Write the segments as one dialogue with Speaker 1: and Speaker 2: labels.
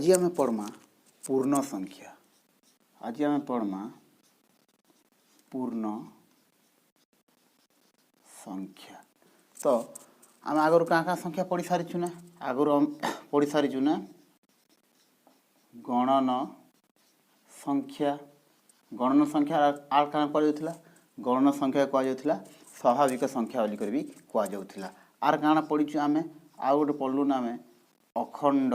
Speaker 1: आज आम पढ़मा पूर्ण संख्या। आज आम पढ़मा पूर्ण संख्या। तो आम आगर क्या संख्या पढ़ी सारी ना, आगर पढ़ी सारी ना गणन संख्या। गणन संख्या आर क्या कहुला, गणन संख्या कहुला स्वाभाविक संख्या बोली भी कहुला। आर क्या पढ़ीचु आम आउ गोटे पढ़लु ना आम अखंड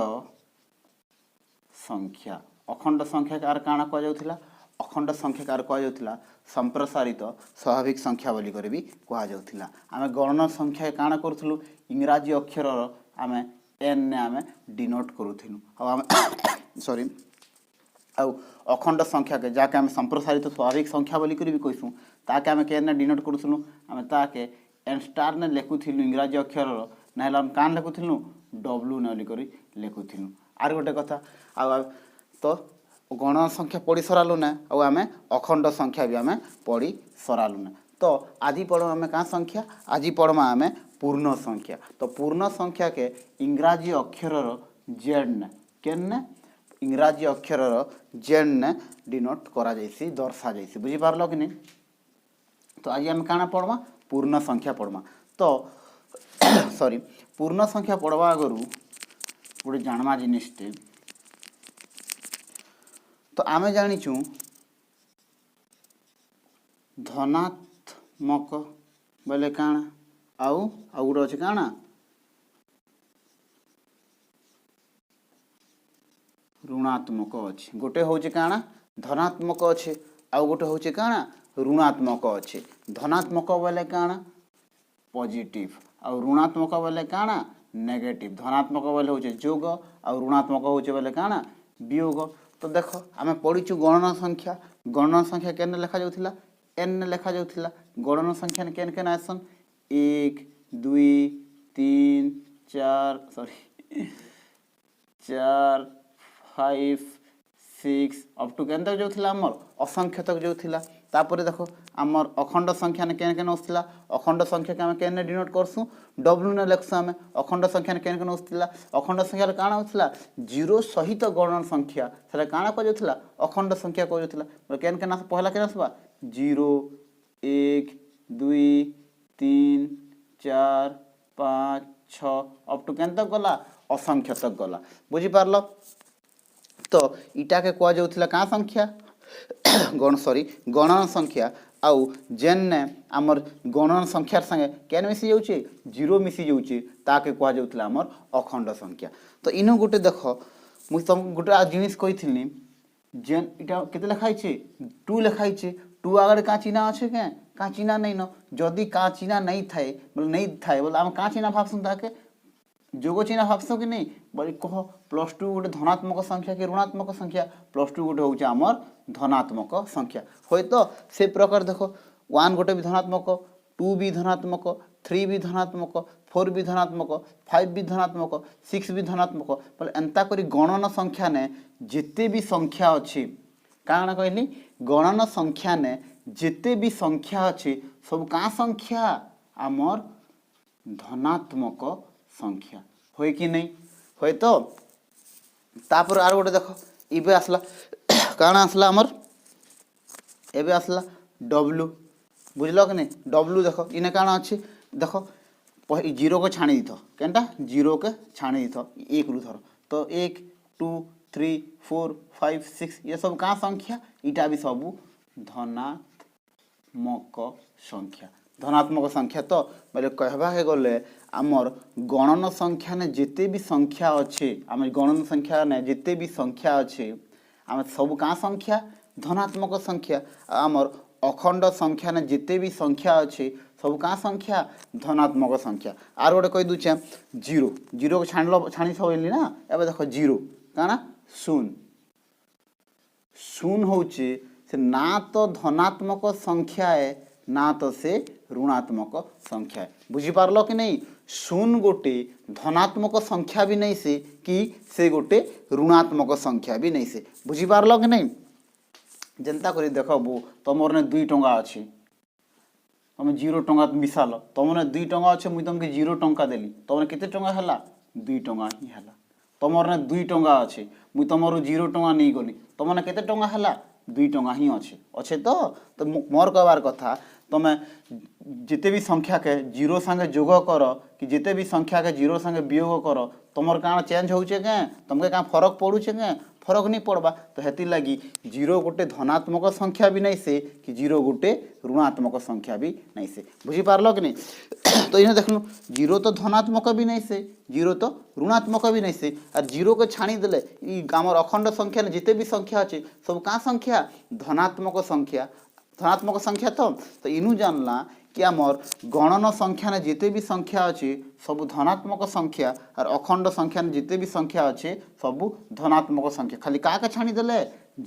Speaker 1: संख्या। अखंड संख्या आर क्या कहुला, अखंड संख्या कार कहुला संप्रसारित स्वाभाविक संख्या बोली भी कहुला। आम गणन संख्या काण करूँ इंग्राजी अक्षर आम एन ने आम डिनोट करूँ आम सॉरी आउ अखंड संख्या के जहाँके आम संप्रसारित स्वाभाविक संख्या बोली भी कहूँ ताके आम के डिनोट करूँ आम ताके एन स्टार ने लिखुलु इंग्राजी अक्षर ना आम कान लिखुलु डब्ल्यू ने बोलिक लिखुलु। आर गोटे कथा आ तो गणन संख्या पढ़ी सरालु ना आम अखंड संख्या भी आम पढ़ी सरालु ना। तो आज पढ़मा आम क्या संख्या, आज पढ़मा आम पूर्ण संख्या। तो पूर्ण संख्या के इंग्राजी अक्षर जेड ने केन इंग्राजी अक्षर जेड ने डिनोट करा जाइसी दर्शा जाइसी। बुझी पारलो कि नहीं। तो आज आम क्या पढ़मा पूर्ण संख्या पढ़मा। तो सॉरी पूर्ण संख्या पढ़वा आगु गोटे जानमा जिनिसटे तो आम जाचु धनात्मक बोले काण आउ गोटे अच्छे काण ऋणात्मक अच्छे। गोटे हूँ काण धनात्मक अच्छे आउ गोटे हूँ काण ऋणात्मक अच्छे। धनात्मक बोले काण पॉजिटिव आउ ऋणात्मक बोले काण नेगेटिव। धनात्मक बोले हूँ जोग आउ ऋणात्मक हूँ बोले काण वियोग। तो देख आम पढ़ीचु गणन संख्या। गणन संख्या केन लिखा जाउथिला एन ने लिखा जाउथिला। गणन संख्या ने केन केन आसन 1 2 3 4 सॉरी 4 5 6 अप टू केन तक जाउथिला आमर असंख्य तक जाउथिला। तापर देखो आमर अखंड संख्या ने केन केन आउथिला। अखंड संख्या के आम केन ने डिनोट करसु डब्ल्यू ने लिखसु आम। अखंड संख्या ने केन केन आउथिला। अखंड संख्या काण आउथिला जीरो सहित गणन संख्या सेटा काण को जाउथिला अखंड संख्या को जाउथिला। केन केन पहला केन आसबा 0 1 2 3 4 5 6 अप टू केन तक गला असंख्य तक गला। बुझी पारलो। तो इटा के कह जाउथिला का संख्या गण सॉरी गणन संख्या आउ जेन ने आमर गणन संख्यार संगे केन मिसी जाउची जीरो मिसी जाउची ताके कह जाउथिला आमर अखंड संख्या। तो इनो गोटे देख मु तुम गोटे जिनिस कहिथिनी जेन इटा केते लिखाई छे 2 लिखाई छे। 2 आगे का चिन्ह अच्छे के का चिन्ह नहीं न जदि का चिन्ह नहीं थाए बोले नहीं थाए बोले आम का चिन्ह भावसुन ताके जोग चिन्ह भावसु कि नहीं बोली कह +2 गोटे धनात्मक संख्या कि ऋणात्मक संख्या। +2 गोटे हूँ आमर धनात्मक संख्या हो। तो से प्रकार देख 1 गोटे भी धनात्मक 2 भी धनात्मक 3 भी धनात्मक 4 भी धनात्मक 5 भी धनात्मक 6 भी धनात्मक बोले एंता करी गणन संख्या ने जिते भी संख्या अच्छी काण कहली गणन संख्या ने जिते भी संख्या अच्छी सब का संख्या आमर धनात्मक संख्या होय कि नहीं होय। तो तापर आर गोटे देख इबे आसला काण आसला आमर एबे आसला डब्ल्यू। बुझल कि नहीं डब्ल्यू देख इने काण अच्छे देख जीरो को छाणी दीथ केनटा जीरो के छाणी दीथ 1 रु धर। तो 1 2 3 4 5 6 ये सब का संख्या इटा भी सब धनात्मक संख्या। धनात्मक संख्या तो बोले कहवा के गले आमर गणन संख्या ने जिते भी संख्या अच्छे आम गणन संख्या ने जिते भी संख्या अच्छे आम सब का संख्या धनात्मक संख्या। आमर अखंड संख्या ने जिते भी संख्या अच्छे सब का संख्या धनात्मक संख्या। आर गोटे कही दूचे जीरो जीरो को छाणी सकली ना एवं देख जीरो काना शून्य शून्य हूँ से ना तो धनात्मक संख्या है ना तो से ऋणात्मक संख्या है। बुझीपार कि नहीं शून्य गोटे धनात्मक संख्या भी नहीं से कि से गोटे ऋणात्मक संख्या भी नहीं से। बुझीपार कि नहीं जेनता करी देख बो तुमर ने 2 टंका अच्छी तुम 0 टंका मिसाल तुमने 2 टंका अच्छे मुझे तुमके 0 टंका देली तुमने केते टंका हला 2 टंका ही हला। तुमर ने 2 टंका अच्छे मुई तुमर 0 टंका नहीं गली तुमने केते टंका हैला 2 टंका ही अच्छे अच्छे तो मोर कहबार कथा तुम जिते भी संख्या के 0 संगे जोग कर कि जिते भी संख्या के 0 संगे वियोग कर तुमर काण चेंज होचे के तुमके का फरक पड़ुचे के फरक नहीं पड़वा तो हेती लगी 0 गोटे धनात्मक संख्या भी नहीं से कि 0 गोटे ऋणात्मक संख्या भी नहीं से बुझी पारल कि नहीं तो इन्हें देखलु 0 तो धनात्मक भी नहीं से 0 तो ऋणात्मक भी नहीं से और 0 को छाणी देले आमर अखंड संख्या जिते भी संख्या अच्छे सब क्या संख्या धनात्मक संख्या तो इनु जानला कि आमर गणन संख्या ने जिते भी संख्या अच्छे सब धनात्मक संख्या और अखंड संख्या ने जिते भी संख्या अच्छे सब धनात्मक संख्या खाली क्या के छाणी देले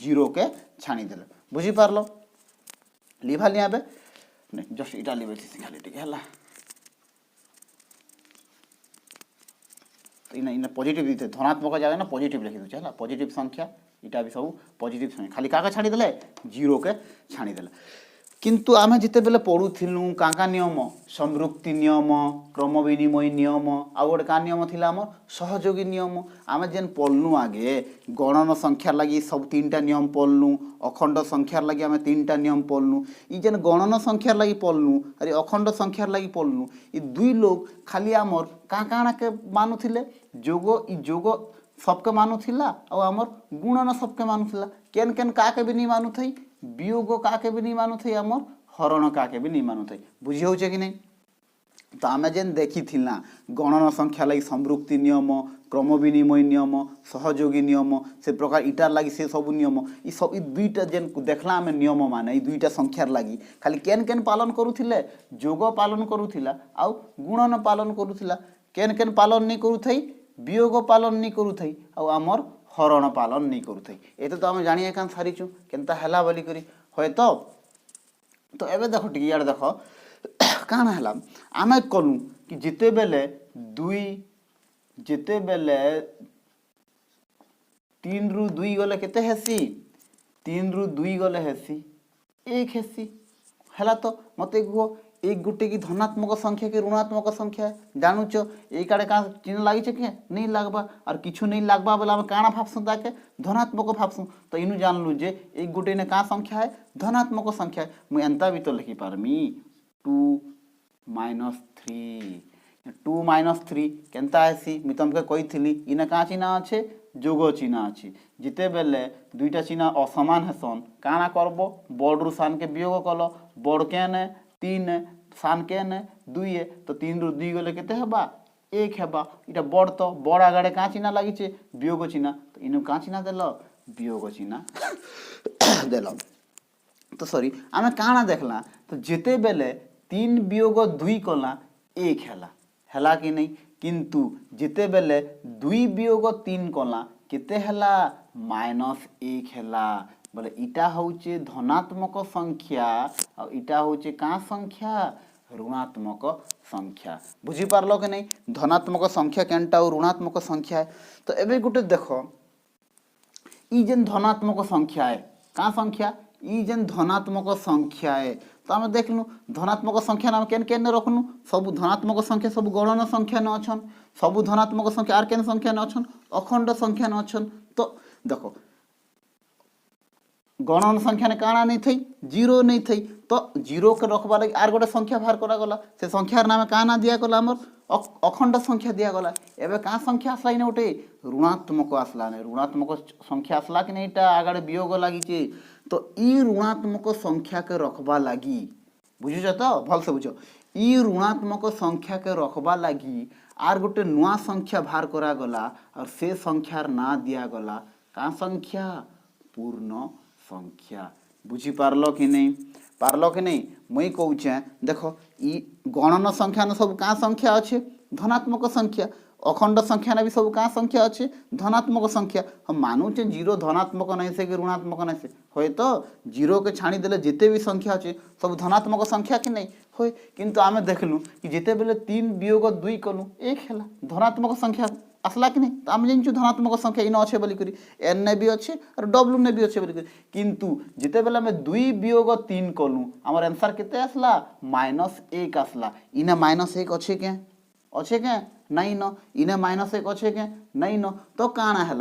Speaker 1: 0 के छाणी देले बुझी पारलो लिभा लिया बे नहीं जस्ट इटा लिबे खाली टिके हला तो इना पॉजिटिव दिते धनात्मक जगह ना पॉजिटिव लिखि दउछ हला पॉजिटिव संख्या इटा भी सब पॉजिटिव संख्या खाली का छाड़ी देले 0 के छाड़ी देले किंतु आमे जिते बेले पढुथिलु काका नियम संवृत्ति नियम क्रम विनिमय नियम आ गोटे का नियम थिला हमर सहयोगी नियम आमे जेन पढलु आगे गणन संख्या लगी सब 3टा नियम पढलु अखंड संख्या लगी आमे 3टा नियम पढलु ई जेन गणन संख्या लगी पढलु अरे अखंड संख्या लगी पढलु ई दुई लोग खाली हमर का काना के मानुथिले जोग सबके मानुथिला और आमर गुणन सबके मानुथिला केन केन का के भी नहीं मानुथई वियोग का के भी नहीं मानुथई आमर हरण का के भी नहीं मानुथई बुझी होचे कि नहीं तो आमे जेन देखी थिला गणन संख्या लगी संवृत्ति नियम क्रम विनिमय नियम सहयोगी नियम से प्रकार इटार लगी से सब नियम ई सब ई दुईटा जेन देखला आमे नियम माने ई दुईटा संख्यार लगी खाली केन केन पालन करूथिले जोग पालन करूथिला आ गुणन पालन करूथिला केन केन पालन नहीं करूथई वियोग पालन नहीं करूथई आ आमर हरण पालन नहीं करूथई एते तो आमे जानिए कान सारिचु केनता हला बोली करी होय तो एबे देखो टिक यार देखो काना हला आमे कलु कि जिते बेले 3 रु 2 गले केते हेसी 3 रु 2 गले हेसी 1 हेसी हला तो मते को एक गुटे की धनात्मक संख्या की ऋणात्मक संख्या जानुच एक आड़े का चिन्ह लगी कि नहीं लगवा और किछु नहीं लगवा बोला हम काना भाबसु ताके धनात्मक भाबसु तो इनु जानलु जे एक गुटे ने का संख्या है धनात्मक संख्या है मु एंता भी तो लिखि पारमी 2 - 3 2 - 3 केनता आसी मि तुमके कहिथिली इने का चिन्ह अच्छे जोग चिन्ह अच्छे जिते बेले दुईटा चिन्ह असमान हेसन काना करबो बड़ सान के वियोग कल बड़ के ने 3 सान के ने 2 तो 3 रु 2 गले केते हेबा 1 हेबा इटा बड़ तो बड़ आगड़े का चिन्ह लगी छे वियोग चिन्ह तो इनु का चिन्ह देलो वियोग चिन्ह देलो तो सॉरी आमे काना देखला तो जेते बेले 3 वियोग 2 कला 1 हेला कि नहीं किंतु जिते बेले 2 वियोग 3 कला केते हेला -1 हेला बोले इटा होचे धनात्मक संख्या और इटा होचे का संख्या ऋणात्मक संख्या बुझी पारलो कि नहीं धनात्मक संख्या केनटा और ऋणात्मक संख्या है तो एबे गुटे देखो ई जेन धनात्मक संख्या है का संख्या ई जेन धनात्मक संख्या है तो आम देखलु धनात्मक संख्या नाम केन केन रखनु सब धनात्मक संख्या सब गणन संख्या न अछन सब धनात्मक संख्या आर केन संख्या न अछन अखंड संख्या न अछन तो देखो गणन संख्या ने काना नहीं थई 0 नहीं थई तो 0 के रखबा लगी आर गोटे संख्या बाहर करा गला से संख्यार नाम काना दिया गला हमर अखंड संख्या दिया गला एबे का संख्या आसला ने गोटे ऋणात्मक आसला ने ऋणात्मक संख्या आसला कि नहीं आगड़े वियोग लगी छे तो ई ऋणात्मक संख्या के रखबा लगी बुझिछ तो भल से बुझो ई ऋणात्मक संख्या के रखबा लगी आर गोटे नुआ संख्या बाहर करा गला और से संख्यार ना दिया गला का संख्या पूर्ण संख्या बुझी पारलो कि नहीं मुई कहूचे देखो ई गणन संख्या न सब का संख्या अच्छे धनात्मक संख्या अखंड संख्या ने भी सब का संख्या अच्छे धनात्मक संख्या हम मानुचे 0 धनात्मक नहीं से कि ऋणात्मक नहीं से होय तो 0 के छाणी देले जिते भी संख्या अच्छे सब धनात्मक संख्या कि नहीं होय किंतु आमे देखलु कि जिते बेले 3 वियोग 2 कलु 1 हेला धनात्मक संख्या आसला कि नहीं तो आम जानछु धनात्मक संख्या इन अच्छे बोली करी एन ने भी अच्छे और डब्ल्यू ने भी अच्छे बोली करी किंतु जिते बेले आम 2 वियोग 3 कलु आमर आंसर केते आसला -1 आसला इना -1 अच्छे क्या नहीं न इने माइनस एक अच्छे के नहीं न तो काना है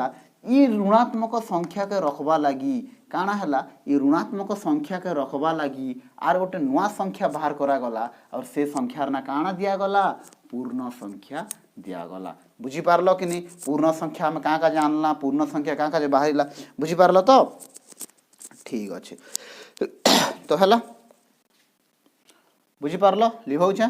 Speaker 1: इ ऋणात्मक संख्या के रखबा लगी काना है इ ऋणात्मक संख्या के रखबा लगी आर गोटे नुआ संख्या बाहर करा गला और से संख्यार ना काना दिया गला पूर्ण संख्या दिया गला बुझी पारलो कि नहीं पूर्ण संख्या में का जानला पूर्ण संख्या का बाहरला बुझी पारलो तो ठीक अच्छे तो है बुझी पारलो लिखौछे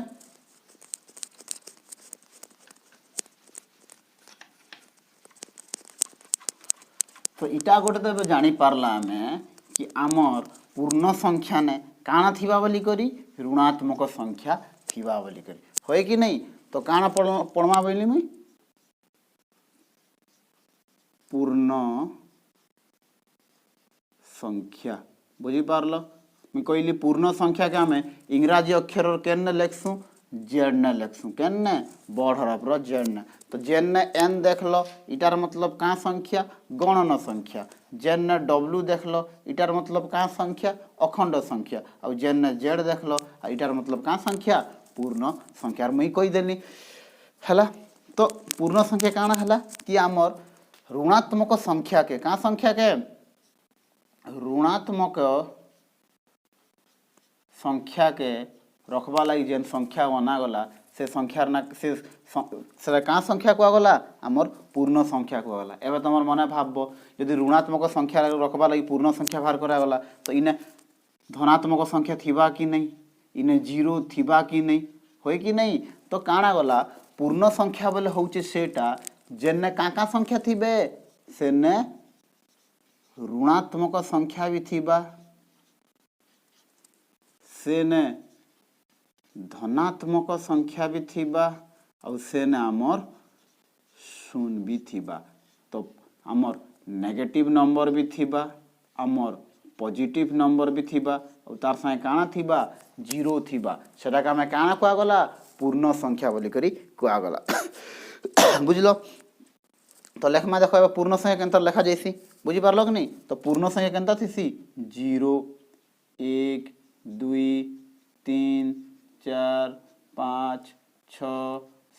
Speaker 1: तो इटा गोटे तो जानी पारला हमें कि आमर पूर्ण संख्या ने काना थिबा बोली करी ऋणात्मक संख्या थिबा बोली करी होय कि नहीं तो काना पढ़मा बोली मुई पूर्ण संख्या बुझी पारल मुई कहली पूर्ण संख्या के आम इंग्राजी अक्षर केन लेखसु जेड ने लेखसु केन बड़ हरफ जेड ने तो जेड ने एन देख लो इटार मतलब का संख्या गणन संख्या जेड ने डब्ल्यू देख लो इटार मतलब का संख्या अखंड संख्या और जेड ने जेड देख लो इटार मतलब का संख्या पूर्ण संख्या मुई कहीदेली है तो पूर्ण संख्या काना है कि आमर ऋणात्मक संख्या के का संख्या के ऋणात्मक संख्या के रखबा लगी जेन संख्या बना गला से संख्या ना से का संख्या कहगला आमर पूर्ण संख्या कहगला एवं तुम मन भाव यदि ऋणात्मक संख्या रखबा लगी पूर्ण संख्या बाहर करागला तो इने धनात्मक संख्या थिबा कि नहीं इने जीरो थिबा कि नहीं होय कि नहीं तो काना गला पूर्ण संख्या बोले होचे सेटा जेने का संख्या थिबे सेने ऋणात्मक संख्या भी थिबा सेने धनात्मक संख्या भी थिबा और सेने आमर शून्य भी थिबा तो आमर नेगेटिव नंबर भी थिबा आमर पॉजिटिव नंबर भी थिबा और तार संगे काना थिबा जीरो थिबा सेटा का हमें काना कहगला पूर्ण संख्या बोली करी कहगला बुझलो तो लेखमा देखो पूर्ण संख्या केनता लेखा जैसी बुझी पारलो कि नहीं तो पूर्ण संख्या केनता थीसी 0 1 2 3 4 5 6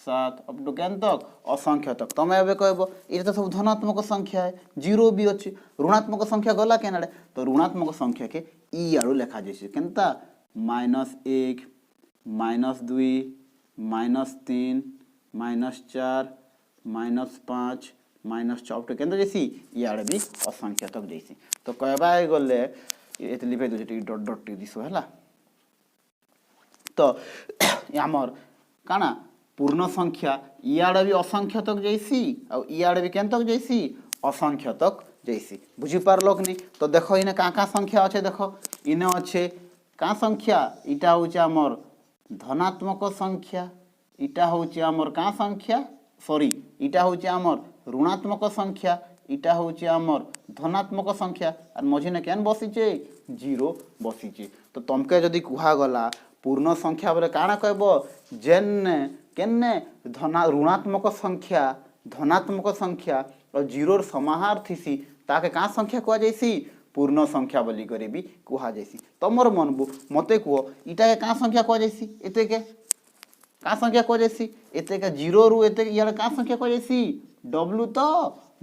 Speaker 1: 7 अप टू केन तक असंख्य तक तुम एवं कहब ये तो सब धनात्मक संख्या है जीरो भी अच्छी ऋणात्मक संख्या गला केनाडे तो ऋणात्मक संख्या के ई आड़ू लेखा जैसे केनता -1 -2 -3 -4 -5 -4 केन्द्र जैसी इे भी असंख्य तक जैसी तो कहबा गले ये लिखे दूसरे डट डट टी दिशो है तो आमर काना पूर्ण संख्या इे भी असंख्य तक जैसी और इे भी केन तक जैसी असंख्य तक जैसी बुझी पारल कि नहीं तो देख इने का संख्या अच्छे देख इने अच्छे का संख्या इटा हूँ आमर धनात्मक संख्या इटा हूँ आमर का संख्या सॉरी इटा हूँ आमर ऋणात्मक संख्या इटा हूँ आमर धनात्मक संख्या और मझीने केन बसीचे जीरो बसीचे तो तुमके जदि कहगला पूर्ण संख्या बोले काना कहब जेन केन्ने ऋणात्मक संख्या धनात्मक संख्या और जीरोर समाहार थीसी ताके का संख्या कह जैसी पूर्ण संख्या बोली करे भी कह जैसी तुमर मनबू मते कह इटा का संख्या कह जैसी एते के का संख्या कह जैसी एते का जीरो रु एते इयार का संख्या कह जैसी डब्ल्यू तो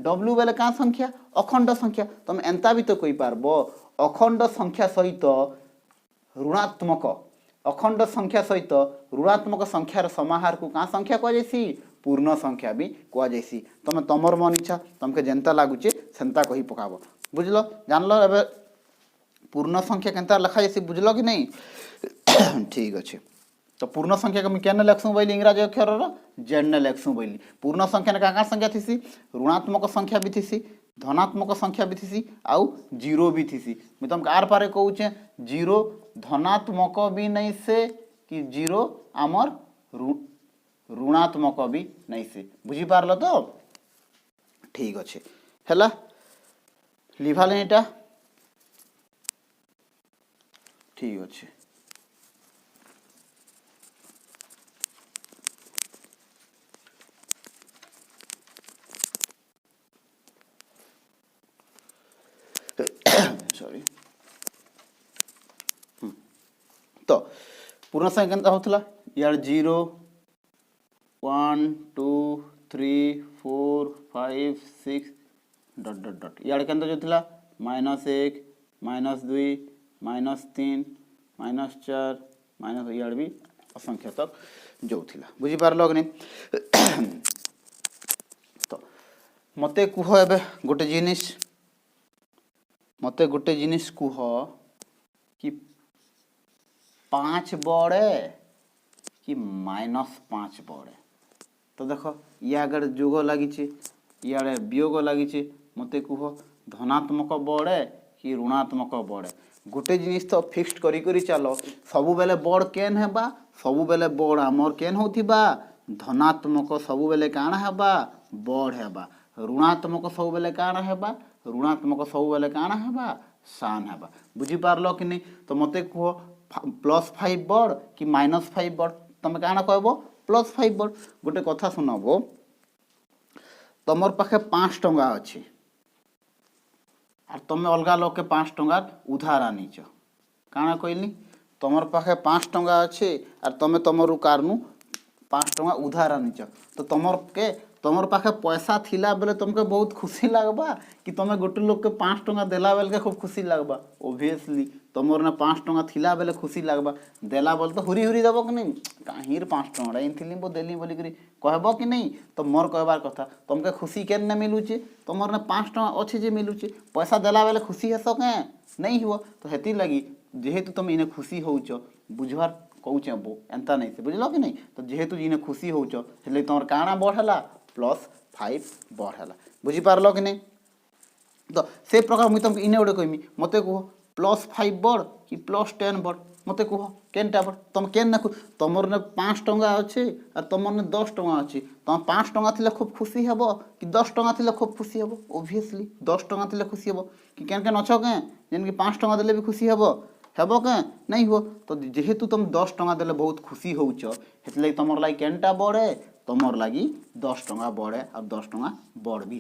Speaker 1: डब्ल्यू बेले का संख्या अखंड संख्या तुम एंता भी तो कही पारबो अखंड संख्या सहित ऋणात्मक अखंड संख्या सहित ऋणात्मक संख्यार समाहार को का संख्या कह जैसी पूर्ण संख्या भी कह जैसी तुम तुमर मन इच्छा तुमके जेनता लगुचे सेंता कही पकाब बुझल जानल ए पूर्ण संख्या केनता लिखा जैसी बुझल कि नहीं ठीक अच्छे तो पूर्ण संख्या के क्या लेखसू बोली इंग्राजी अक्षर जेड ने लेखसू बोली पूर्ण संख्या ने क्या संख्या थी ऋणात्मक संख्या भी थी धनात्मक संख्या भी थी आउ जीरो भी थी मुझे तुमको आर पारे कहूचे जीरो धनात्मक भी नहीं से कि जीरो आमर ऋणात्मक भी नहीं से बुझी पारल तो ठीक अच्छे है लिभाले एटा ठीक अच्छे सॉरी तो पूर्ण संख्या केनता होतला यार 0 1 2 3 4 5 6 डट डट डट इे के जो थिला -1 -2 -3 -4 माइनस इे भी असंख्य तक जो थिला बुझीपारल कि नहीं। तो मते कुह एबे गोटे जिनिस मते गोटे जिनिस कुह कि 5 बड़े कि -5 बड़े। तो देख इे जोग लगी इे वियोग लगी मते कुह धनात्मक बड़े कि ऋणात्मक बड़े। गोटे जिनिस तो फिक्स्ड करी करी चलो सबु बेले बड़ केन हेबा सबु बेले बड़ आमर केन होथिबा धनात्मक सबु बेले काना हेबा बड़ हेबा ऋणात्मक सबु बेले काना हेबा ऋणात्मक सबु बेले काना हेबा सान हेबा। बुझी पारलो कि नहीं। तो मते कुह +5 बड़ कि -5 बड़ तमे काना कहबो +5 बड़। गोटे कथा सुनबो तमर पाखे 5 टंका अच्छी आर तमे अलगा लोग के 5 टंका उधार आनीच काना कहली तमर पाखे 5 टंका अच्छे आर तमे तमरु कारनु 5 टंका उधार आनीच तो तमर पाखे पैसा थिला बेले तुमके बहुत खुशी लगबा कि तमे गोटे लोग के 5 टंका देला बेले के खूब खुशी लगबा। ओब्वियसली तमर ने 5 टंका थिला बेले खुशी लगबा देला बेले तो हुरी हुरी देबो कि नहीं काहीर 5 टंका इनथिली बो देली बोली करी कहबो कि नहीं। तो मोर कहबार कथा तुमके खुशी केन न मिलुचे तमर ने 5 टंका अच्छे जे मिलुचे पैसा देला बेले खुशी हेसो के नहीं हुआ। तो हेती लगी जेहेतु तुम इने खुशी होउच बुझवार कहूचे बो एंता नहीं से बुझलो कि नहीं। तो जेहेतु इने खुशी होउच हेले तमर काना बढ़ला +5 बढ़ला बुझी पारलो कि नहीं। तो से प्रकार मुई तुमको इने गोटे कहमी मते कह +5 बड़ कि +10 बड़ मते कह केनटा बड़ तुम केन ना तुमर ने 5 टंका अच्छे और तुमर ने 10 टंका अच्छे तुम 5 टंका थिले खूब खुशी हेबो कि 10 टंका थिले खूब खुशी हेबो। ओब्वियसली 10 टंका थिले खुशी हेबो कि केन केन अछ के जेन कि 5 टंका देले भी खुशी हेबो हेबो के नहीं हो। तो जेहेतु तुम 10 टंका देले बहुत खुशी होउच हेतले तुमर लागि केनटा बड़े तुमर लगी 10 टंका बड़े और 10 टंका बड़ भी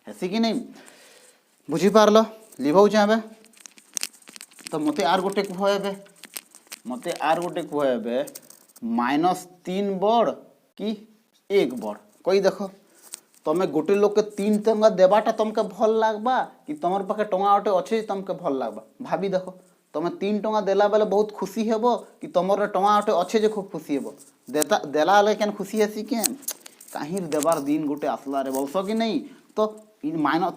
Speaker 1: हेसी कि नहीं बुझी पारल लिभौ चाहे। तो मते आर गोटे कह एबे -3 बड़ कि 1 बड़ कही देख तमे गोटे लोग के 3 टंका देवाटा तुमके भल लागबा कि तमर पाखे टंका गोटे अच्छे तुमके भल लागबा भाभी देख तमे 3 टंका देला बेले बहुत खुशी हेबो कि तमर टंका गोटे अच्छे जे खूब खुशी हेबो देला बेले केन खुशी हेसी के काहीर देवार दिन गोटे आसला रे बलस कि नहीं। तो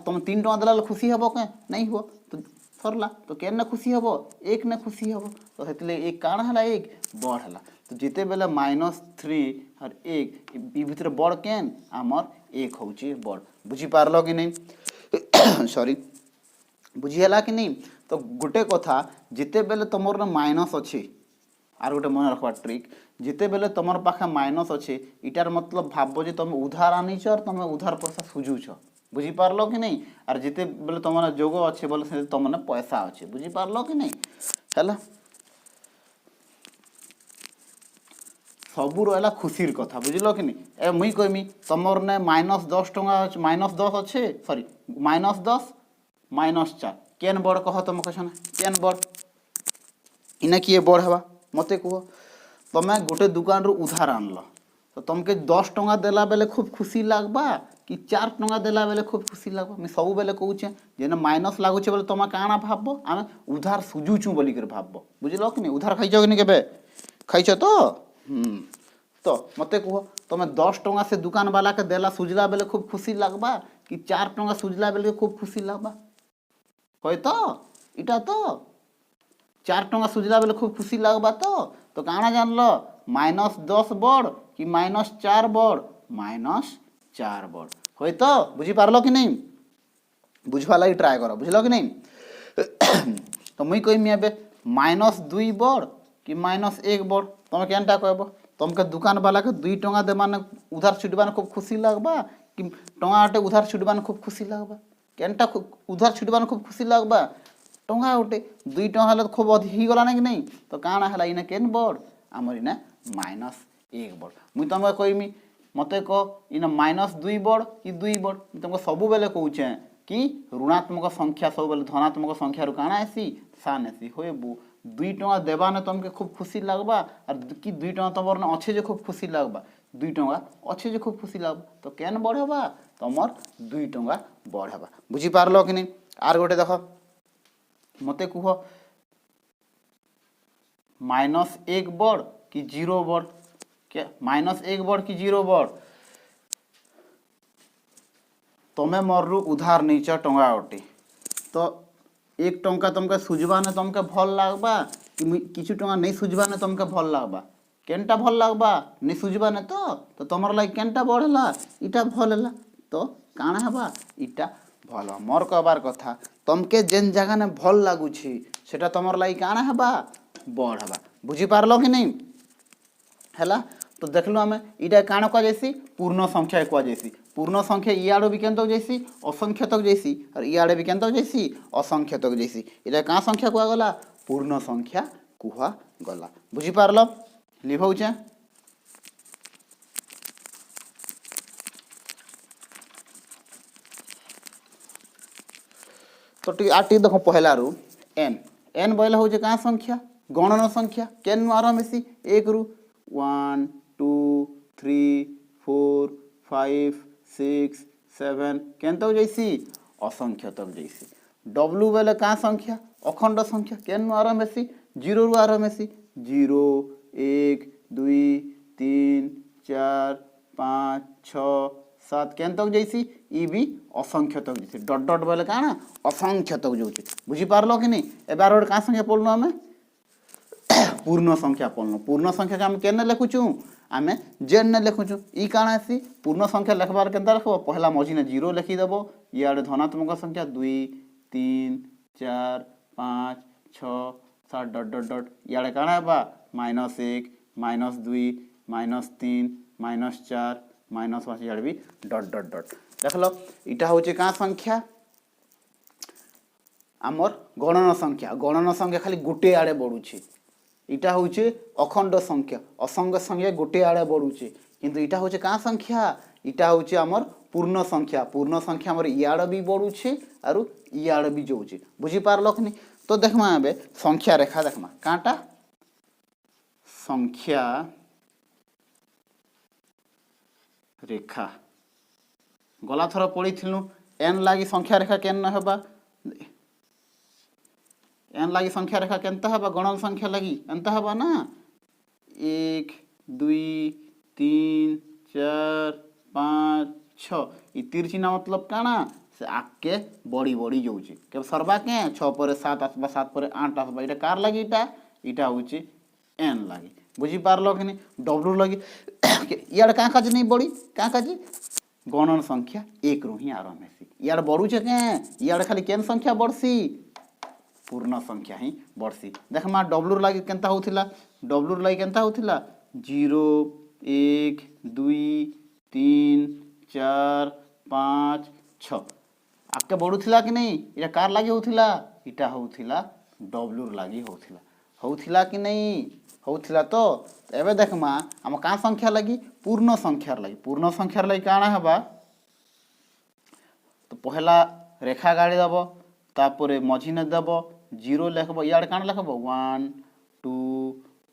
Speaker 1: तुम 3 टंका देला खुशी हेबो के नहीं हो तो सरला तो केन खुशी हेबो 1 ने खुशी हेबो। तो हेतले 1 काण हला 1 बड़ हला। तो जिते बेले -3 और 1 ई भितर बड़ केन आमर 1 होउची बड़ बुझी पारलो कि नहीं सॉरी बुझी हला कि नहीं। तो गोटे कथा जिते बेले तुमर न माइनस अच्छे आर गोटे मन रखवा ट्रिक जिते बेले तुमर पाखे माइनस अच्छे इटार मतलब भाव जे तुम उधार आनीच और तुम उधार पैसा सुझुछ बुझी पारलो कि नहीं। आर जिते बेले तुम जोग अच्छे बोले से तुमने पैसा अच्छे बुझी पारलो कि नहीं है सबू रहा खुशीर कथा बुझल कि नहीं। ए मुई कहमी तुमर ने -10 टंका -10 अच्छे सॉरी -10 -4 केन बड़ कह तुम क्वेश्चन केन बड़ इना किए बड़ हेबा मते कह तमे गोटे दुकान रू उधार आनल तो तुमके 10 टंका देला बेले खूब खुशी लगबा कि 4 टंका देला बेले खूब खुशी लगबा। मैं सब बेले कहूचे जेने माइनस लागुचे बोले तुम काना भाबबो आमे उधार सुझुचु बोली कर भाबबो बुझलो कि नहीं। उधार खाइछ कि नहीं केबे खाइछ तो तो मते कह तुम 10 टंका से दुकान वाला के देला सुझला बेले खूब खुशी लगबा कि 4 टंका सुझला बेले खूब खुशी लगबा कहे तो इटा तो 4 टंका सुझला बेले खूब खुशी लगबा। तो काना जानल -10 बड़ कि -4 बड़ -4 बड़ होय तो बुझी पारलो कि नहीं बुझवा लगी ट्राए कर बुझल कि नहीं। तो मुई कहमी एबे -2 बड़ कि -1 बड़ तुम केनटा कहब तुमके दुकान वाला के 2 टंका देवाने उधार छुटबाने खूब खुशी लगबा कि टंका गोटे उधार छुटबाने खूब खुशी लगबा केनटा उधार छुटबाने खूब खुशी लगबा टंका गोटे 2 टंका हेले खूब अधिक ही गला कि नहीं। तो काना हला इने केन बड़ आमर इने -1 बड़ मुई तुमके कहमी मते कह इने -2 बड़ कि 2 बड़ तुमको सबु बेले कहूचे कि ऋणात्मक संख्या सब बेले धनात्मक संख्या काना आसी सान आसी होबू 2 टंका देवाने तुमके खूब खुशी लगबा और कि 2 टंका तुमर अच्छे जे खूब खुशी लगबा 2 टंका अच्छे जे खूब खुशी लागबा तो केन बढ़ेबा तमर 2 टंका बढ़ेबा बुझी पारलो कि नहीं। आर गोटे देख मते कुह -1 बड़ कि 0 बड़ क्या -1 बड़ कि 0 बड़ तमे मोरु उधार नीच टंका अटे तो 1 टंका तुमके सुझबा ने तुमके भल लागबा कि किछु टंका नहीं सुझबा ने तुमके भल लागबा केनटा भल लागबा नहीं सुझबा ने तो तुमर लाग केनटा बढ़ला इटा भल हला तो काना हबा इटा भल मोर कहबार कथा तुमके जेन जगह ने भल लागुछि सेटा तुमर लाग काना हबा बढ़ हबा बुझी पारलो कि नहीं हैला। तो देखलो आमे इटा काना को जैसी पूर्ण संख्या को जैसी पूर्ण संख्या इयाडो भी केन तक जैसी असंख्य तक जैसी और इयाडे भी केन तक जैसी असंख्य तक जैसी इटा का संख्या कुआ गला पूर्ण संख्या कुआ गला बुझी पारलो लिखौचे। तो टी आटी देखो पहला रु एन एन बोले हो का संख्या गणन संख्या केन आरंभ हेसी 1 रु 1 2 3 4 5 6 7 केन तक जैसी असंख्य तक जैसी। डब्लू बोले का संख्या अखंड संख्या केन आरंभ हेसी 0 रु आरंभ हेसी 0 1 2 3 4 5 6 7 केन तक जैसी ई भी असंख्य तक जैसी डट डट बोले का असंख्य तक जाऊँ बुझी पारलो कि नहीं। एबार गोटे क्या संख्या पढ़लु आम पूर्ण संख्या पढ़लु पूर्ण संख्या के आम के लिखुचु आम जेन ने लिखुचु ई काण आसी पूर्ण संख्या लिखबार के लिख पहला मझी 0 लिखिदेव इे धनात्मक संख्या 2 3 4 5 6 7 डट डट डट इे काण है -1 -2 -3 -4 -5 इे भी डट डट डट देख लो इटा हूँ क्या संख्या आमर गणन संख्या खाली गोटे आड़े बढ़ुचे इटा हूँ अखंड संख्या असंख्य संख्या गोटे आड़े बढ़ुचे किंतु इटा हूँ क्या संख्या इटा हूँ आमर पूर्ण संख्या आमर इयाड़ भी बढ़ुचे आरु इयाड़ भी जाऊे बुझी पारल कि नहीं। तो देखमा ए संख्या रेखा देखमा काटा संख्या रेखा गला थर पढ़ी एन लगी संख्या रेखा केन हेबा एन लगी संख्या रेखा केनता हेबा गणन संख्या लगी एंता हेबा ना 1 2 3 4 5 6 ई तीर चिन्ह मतलब काना से आके बड़ी बड़ी जाऊँगी के सरबा के 6 पर 7 आसबा 7 पर 8 आसबा इटा कार लगी इटा हूँ एन लगी बुझी पारल कि नहीं। डब्लू लगी इे क्या काज नहीं बड़ी क्या काज गणन संख्या 1 रु ही आरंभ हेसी इे बढ़ुचे के इे खाली केन संख्या बढ़सी पूर्ण संख्या ही बढ़सी देख मा डब्लू लगी केनता होथिला डब्लू लगी केनता होथिला 0 1 2 3 4 5 6 आके बढ़ुथिला कि नहीं इटा कार लगी होथिला इटा होथिला डब्लू लगी होथिला कि नहीं होथिला। तो एबे देख मा हम का संख्या लगी पूर्ण संख्या लगी काना हेबा तो पहला रेखा गाड़ी दब तापर मझी ने दब 0 लिखब इे काण लिखब 1 2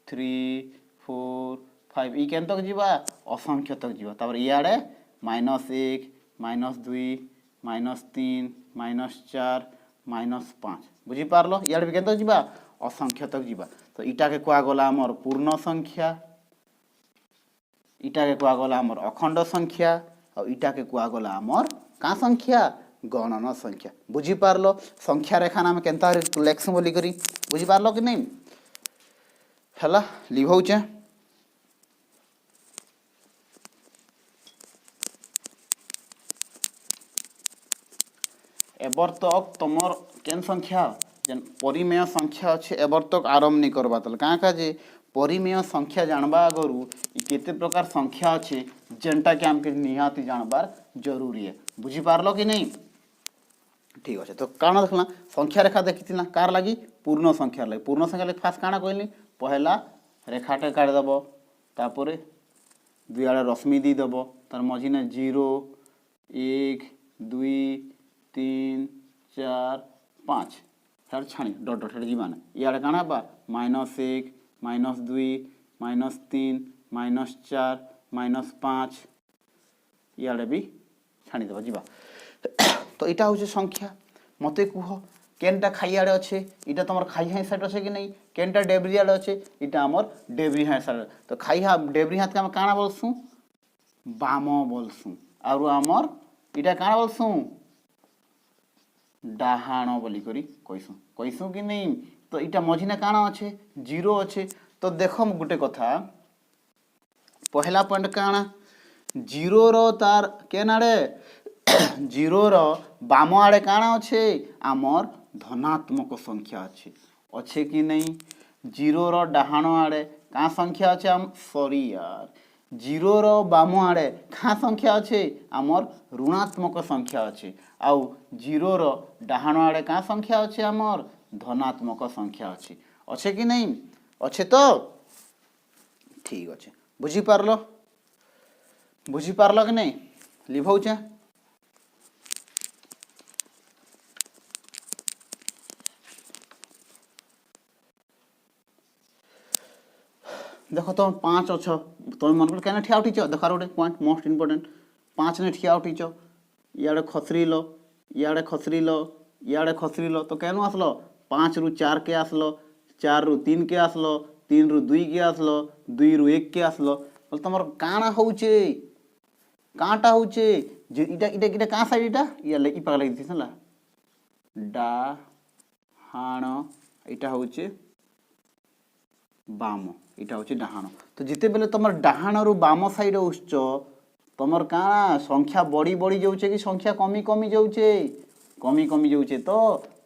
Speaker 1: 3 4 5 ई केन तक जीवा असंख्य तक जीवा तापर इे -1 -2 -3 -4 -5 बुझी पारल इे भी केन तक जीवा असंख्य तक जीवा। तो इटा के कुआ गला आमर पूर्ण संख्या इटा के कुआ गला आमर अखंड संख्या और इटा के कुआ गला आमर का संख्या गणन संख्या बुझी पारलो संख्या रेखा नाम केनता लेख्स बोली करी बुझी पारलो कि नहीं हैला लिखौचे। एबर तक तुमर केन संख्या जेन परिमेय संख्या अच्छे एबर तक आरंभ नहीं करवा तल क्या काजे परिमेय संख्या जानबा आगरू केते प्रकार संख्या अच्छे जेनटा कि आमके निहाती जानबार जरूरी है बुझी पारलो कि नहीं ठीक अच्छे। तो काण देखला संख्या रेखा देखी कार लगी पूर्ण संख्या लगी फास्ट काण कहली पहला रेखाटे काटिदेव तापर दुई आड़े रश्मि दीदेव तार मझी ने 0 1 2 3 4 5 हेड छाणी डट डट हेड जीवाना इे काण हेबा -1 -2 -3 -4 -5 इे भी छाणीदेव जा। तो यहाँ हूँ संख्या मत कह केनटा खाई आड़े अच्छे इटा तुम खाई हाई साइड अच्छे कि नहीं केनटा डेब्री आड़े अच्छे इटा आमर डेब्री हाई साइड तो खाई डेब्री हाथ के आम काଣା बोलसुँ बाम बोलसुँ आरु आमर इटा काଣା बोलसुँ डाहाण बोली करी कहसुँ कि नहीं। तो इटा मझिने काଣା अच्छे 0 अच्छे। तो देख गोटे कथा पहला पॉइंट काଣା 0 रो तार केन आड़े 0 रो बाम आड़े काଣା अच्छे आमर धनात्मक संख्या अच्छे अच्छे कि नहीं 0 रो डाहाण आड़े क्या संख्या अच्छे आम सॉरी यार 0 रो बाम आड़े क्या संख्या अच्छे आमर ऋणात्मक संख्या अच्छे आउ 0 रो डाहाण आड़े क्या संख्या अच्छे आमर धनात्मक संख्या अच्छे अच्छे कि नहीं अच्छे। तो ठीक अच्छे बुझीपार कि नहीं लिभाऊचे देख तुम 5 अच्छ तुम मन क्या ठिया उठीच देखार गोटे पॉइंट मोस्ट इम्पोर्टेंट 5 ने ठिया उठीच इे खसरिल इे खसरिल तो क्या आसल 5 रु 4 के आसल 4 रु 3 के आसल 3 रु 2 के आसल 2 रु 1 के आसल तुम काଣା होचे काँटा होचे इटा इटा इटा क्या साइड इटा ये पाग लगी डाहाण इटा होचे बाम इटा हूँ डाहाण। तो जिते बेले तुम डाहाण रु बाम साइड उच्च तुम क्या संख्या बढ़ी बढ़ी जाऊे कि संख्या कमी कमी जाऊे तो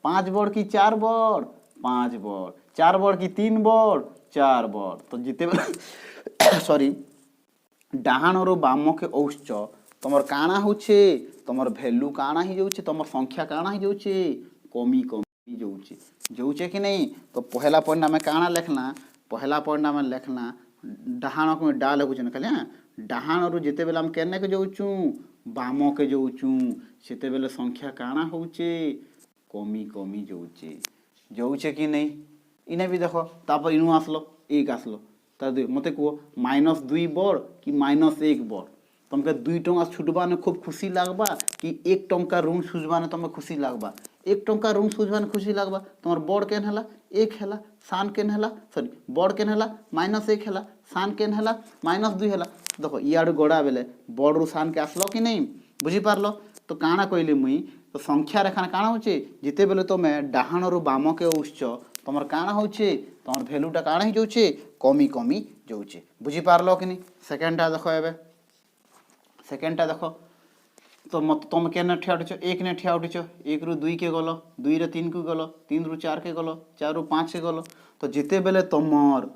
Speaker 1: 5 बड़ कि 4 बड़ 5 बड़ 4 बड़ कि 3 बड़ 4 बड़। तो जिते बेले सॉरी डाहाण रु बाम के औश्च तुम काଣା होचे तुम भैल्यू काଣା ही जाऊे तुम संख्या काଣା ही जाऊे कमी कमी जाऊे कि नहीं। तो पहला पॉइंट आम काଣା लेखना पहला पॉइंट आम लेखना डाहाण को डा लिखुन खाली हाँ डाहाण रु जिते बेले आम केने के जाऊँ बाम के जाऊँ सेते बेले संख्या काଣା होचे कमी कमी जाऊे कि नहीं। इने भी देख तापर इनू आसलो 1 आसलो मत कह -2 बड़ कि -1 बड़ तुमके 2 टंका छुटबाने खूब खुशी लगबा कि 1 टंका ऋण सुझबाने तुम खुशी लगबा 1 टंका ऋण सुझबाने खुशी लगबा तुम बड़ केन है 1 है सान केन है सॉरी बड़ केन है -1 है सान केन है -2 है देख इे गड़ा बेले बड़ रु सान के आसलो कि नहीं बुझीपार। तो काଣା कहली मुई तो संख्या रेखा काଣା होचे जिते बेले तुम डाहाण रु बाम के उच्च तुम काଣା होचे तुम भैल्यूटा काଣା ही जाऊे कमी कमी जाऊे बुझीपार कि नहीं। सेकेंडटा देख ए सेकेंडटा देख तो मत तुम के ठिया उठीच 1 ने ठिया उठीच 1 रु 2 के गल 2 रु 3 को गल 3 रु 4 के गल 4 रु 5 के गल। तो जिते बेले तुमर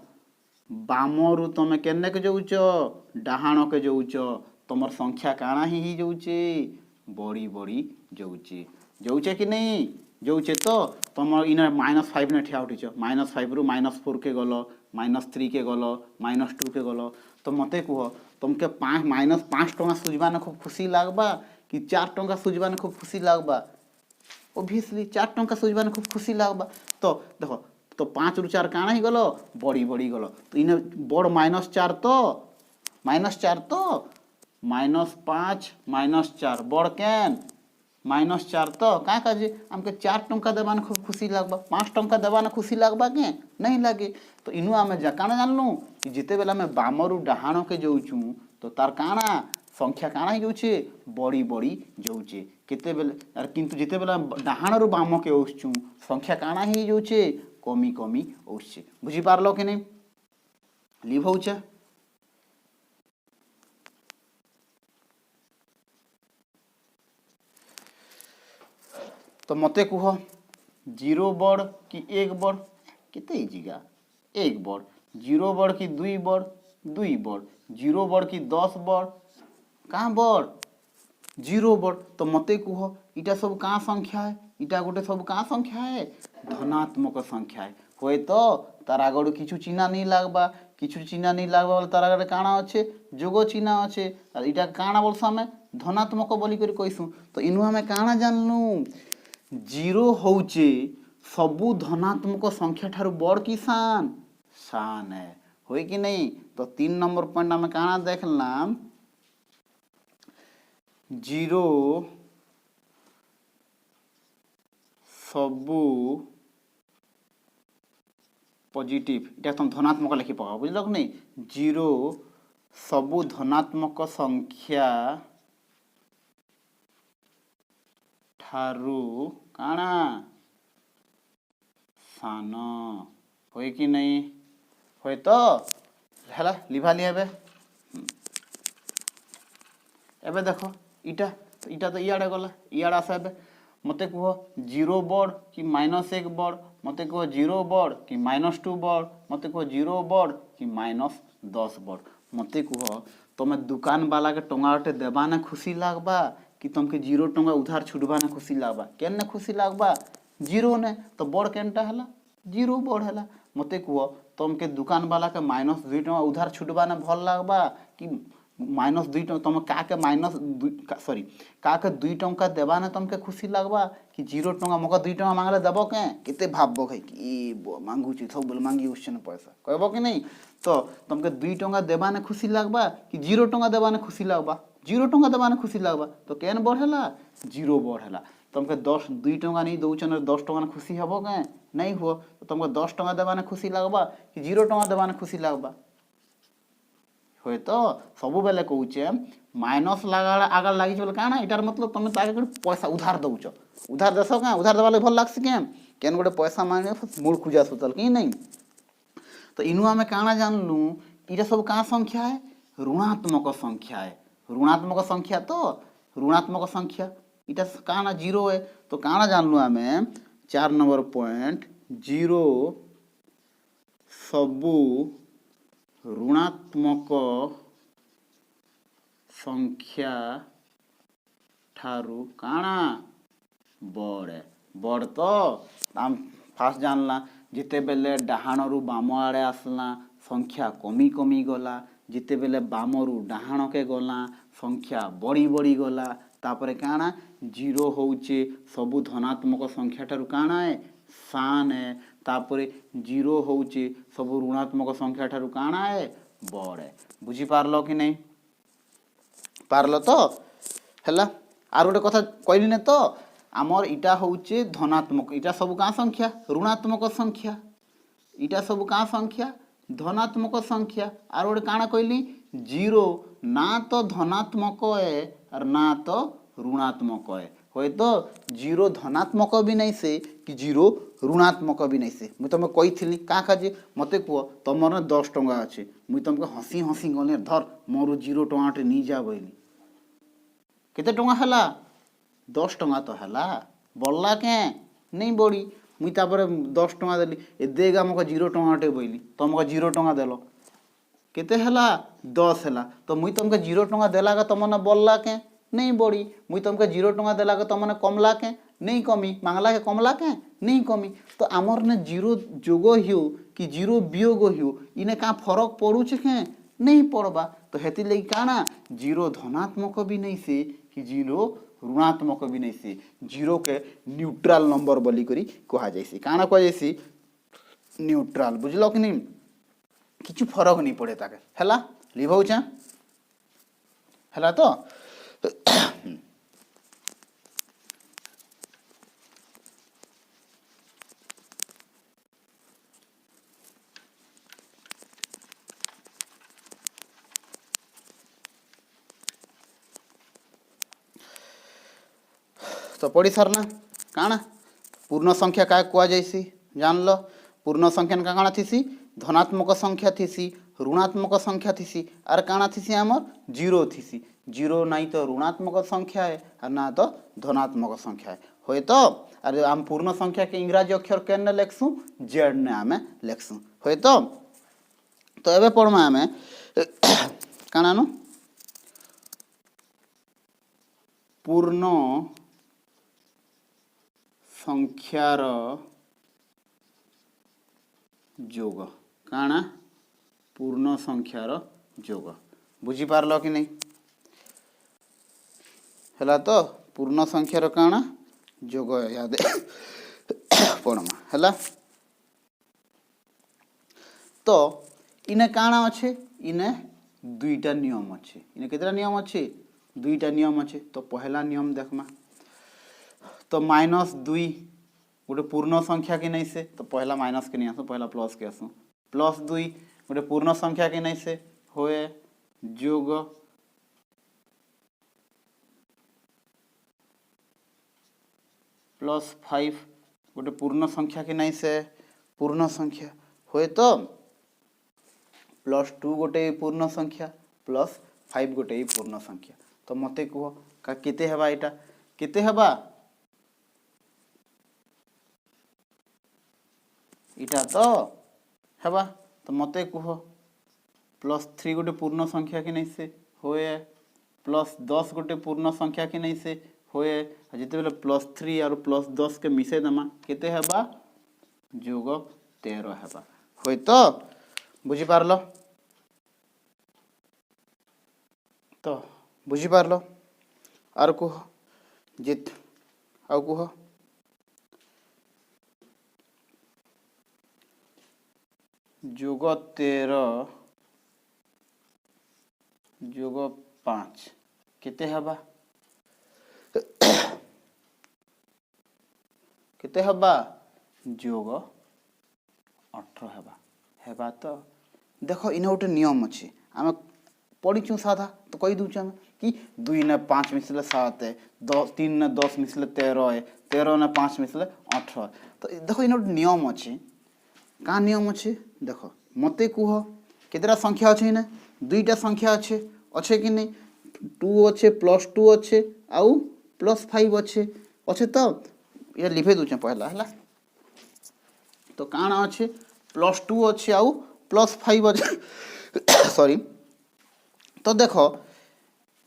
Speaker 1: बाम रु तुम केने के जाऊच डाहाण के जाऊच तुम संख्या काଣା ही जाऊे बड़ी बड़ी जाऊे कि नहीं जाऊे। तो तुम इन -5 ने ठिया उठीच -5 रु -4 के गल -3 के गल -2 के गल। तो मत कह तुमके -5 टंका सुझबाने खूब खुशी लगबा कि 4 टंका सुझबाने खूब खुशी लगबा ओबियसली 4 टंका सुझबाने खूब खुशी लगबा। तो देख तो 5 रु 4 काଣା ही गल बड़ी बड़ी गल तो इने बड़ -4 तो -5 -4 बड़ केन -4 तो क्या काजे आमके 4 टंका देवाने खूब खुशी लगबा 5 टंका देवाने खुशी लगबा के नहीं लगे। तो इनू आम काଣା जानलु कि जिते बेले आम बाम रु डाहाण के जाऊँ तो तार काଣା संख्या काଣା ही जाऊे बड़ी बड़ी जाऊे केते बेले किंतु जिते बेले डाहाण रु बाम के औसुँ संख्या काଣା ही जाऊे कमी कमी औसुचे बुझीपार कि नहीं लिभाऊचे। तो मत कह 0 बड़ कि 1 बड़ केते इजिगा 1 बड़ 0 बड़ कि 2 बड़ 2 बड़ 0 बड़ कि 10 बड़ कहाँ बड़ 0 बड़। तो मत कह इटा सब कहाँ संख्या है इटा गोटे सब कहाँ संख्या है धनात्मक संख्या है हुए तो तार आगड़ किछु चिन्ह नहीं लगबा किछु चिन्ह नहीं लगबा बोले तार आगड़ काଣା अच्छे जोग चिन्ह अच्छे इटा काଣା बोलस आम धनात्मक बोली कर कहसुँ। तो इनू आम काଣା जानलु 0 होचे सबु धनात्मक संख्या ठारू बड़ कि सान सान है होई कि नहीं। तो 3 नंबर पॉइंट आम काना देखला जीरो सबू पॉजिटिव इटा तुम धनात्मक लिखि पका बुझल कि नहीं जीरो सबू धनात्मक संख्या ठारू काना सान होय कि नहीं होय तो हैला लिभाली हेबे एबे देखो इटा इटा तो इयाड़े गला इयाड़े आस एबे मते कह जीरो बड़ कि -1 बड़ मते कह जीरो बड़ कि -2 बड़ मते कह जीरो बड़ कि -10 बड़ मते कह तुम दुकान वाला के टंगाटे देबा ना खुशी लागबा कि तुमके 0 टंगा उधार छुटबा ना खुशी लागबा केने खुशी लागबा जीरो ने तो बड़ केनटा हला जीरो बड़ हला मते कह तुमके दुकान वाला के -2 टंगा उधार छुटबा ना भल लागबा कि -2 टंका तुम काके सॉरी काके 2 टंका देबा ना तुमके खुशी लागबा कि 0 टंका मका 2 टंका मांगले देबो के केते भाबबो है कि ए मांगू छी सब बोल मांगी उसने पैसा कहबो कि नहीं तो तुमके 2 टंका देबा ना खुशी लागबा कि 0 टंका देबा ना खुशी लागबा 0 टंका देबा ना खुशी लागबा तो केन बढ़ेला 0 बढ़ेला तुमके 2 टंका नहीं दउछन 10 टंका ना खुशी हबो के नहीं हो तो तुमके 10 टंका देबा ना खुशी लागबा कि 0 टंका देबा ना खुशी लागबा होय तो सबु बेले कहूचे माइनस लगा आगर लागी बोले काना इटार मतलब तुम ताके पैसा उधार दउछ उधार देसो का उधार देवाले भल लागसी के केन गोटे पैसा मांगे मूड खुजा सुतल कि नहीं तो इनु आमे काना जानलु इटा सब का संख्या है ऋणात्मक संख्या है ऋणात्मक संख्या तो ऋणात्मक संख्या इटा काना जीरो है तो काना जानलु आमे 4 नंबर पॉइंट जीरो सबु ऋणात्मक संख्या ठारू काना बड़ बड़ तो आम फास्ट जानला जिते बेले डाहाण रु बाम आड़े आसला संख्या कमी कमी गला जिते बेले बाम रु डाहाण के गला संख्या बड़ी बड़ी गला तापरे काना जीरो होउचे सबु धनात्मक संख्या ठारू काना है सान है तापरे जीरो होउचे सब ऋणात्मक संख्या ठारू काना है बड़ है बुझी पारलो कि नहीं पारलो तो हैला आर गोटे कथा कहली ने तो आमर इटा होउचे धनात्मक इटा सब का संख्या ऋणात्मक संख्या इटा सब का संख्या धनात्मक संख्या आर गोटे काना कहली जीरो ना तो धनात्मक है और ना तो ऋणात्मक है होय तो जीरो धनात्मक भी नहीं से कि जीरो ऋणात्मक भी नहीं से मुझे तुम कही क्या काजे मत कह तुम 10 टंका अच्छे मुझे तुमको हसी हसी गले धर मोर 0 टंकाटे नहीं जा बोली केते टंका हला 10 टंका तो हला बढ़ला के नहीं बढ़ी मुई तापर 10 टंका देली ए देगा मको 0 टंकाटे बोली तुमको 0 टंका देलो केते हला 10 हला तो मुई तुमको 0 टंका देला का तुमने बढ़ला के नहीं बढ़ी मुई तुमको 0 टंका देला के तुमने कमला के नहीं कमी मांगला के कमला के नहीं कमी तो आमर ने 0 जोग हिउ कि 0 वियोग हिउ इने का फरक पड़ुछ के नहीं पड़बा तो हेती लगी काना 0 धनात्मक भी नहीं से कि 0 ऋणात्मक भी नहीं से 0 के न्यूट्रल नंबर बोली करी कहा जाइसी काना कहा जाइसी न्यूट्रल बुझलो कि नहीं किछु फरक नहीं पड़े ताके हैला लिभौचा हैला तो तो पढ़ी सारना काना पूर्ण संख्या क्या कह जाइसी जान लो पूर्ण संख्या का काना थीसी धनात्मक संख्या थीसी ऋणात्मक संख्या थीसी आर काना थीसी आमर 0 थीसी 0 नहीं तो ऋणात्मक संख्या है और ना तो धनात्मक संख्या है होय तो अरे आम पूर्ण संख्या के इंग्राजी अक्षर केने लेखसु जेड ने आमे लेखसु होय तो एबे पढ़मा आमे काना नु पूर्ण संख्यार जोग काना पूर्ण संख्यार जोग बुझी पारलो कि नहीं हैला तो पूर्ण संख्यार काना जोग याद पढ़मा हैला तो इने काଣା अच्छे इने दुईटा नियम अच्छे इने केतरा नियम अच्छे दुईटा नियम अच्छे तो पहला नियम देखमा तो -2 गोटे पूर्ण संख्या के नहीं से तो पहला माइनस के नहीं आसू पहला प्लस के आसू +2 गोटे पूर्ण संख्या के नहीं से होए जोग +5 गोटे पूर्ण संख्या के नहीं से पूर्ण संख्या होए तो +2 गोटे पूर्ण संख्या +5 गोटे पूर्ण संख्या तो मते कह का केते हेबा एटा केते हेबा इटा तो हेबा तो मते कह +3 गोटे पूर्ण संख्या के नहीं से होए +10 गोटे पूर्ण संख्या के नहीं से होए जिते बेले +3 और +10 के मिसे दमा केते हेबा जोग 13 हेबा होय तो बुझी पारलो तो बुझी पारलो आर कह जित आउ कह जोग 13 जोग 5 केते हेबा केते हेबा जोग 18 हेबा हेबा तो देखो इने गोटे नियम अच्छे आम पढ़ीचु साधा तो कही दूचे आम कि 2 ने 5 मिसले 7 है 3 ने 10 मिसले 13 है 13 ने 5 मिसले 18 तो देखो इने गोटे नियम अच्छे का नियम अच्छे देख मते कह केतरा संख्या अच्छे इने दुईटा संख्या अच्छे अच्छे कि नहीं 2 अच्छे +2 अच्छे आउ +5 अच्छे अच्छे तो ये लिखे दूचे पहला है तो काण अच्छे +2 अच्छे आउ +5 अच्छे सॉरी तो देख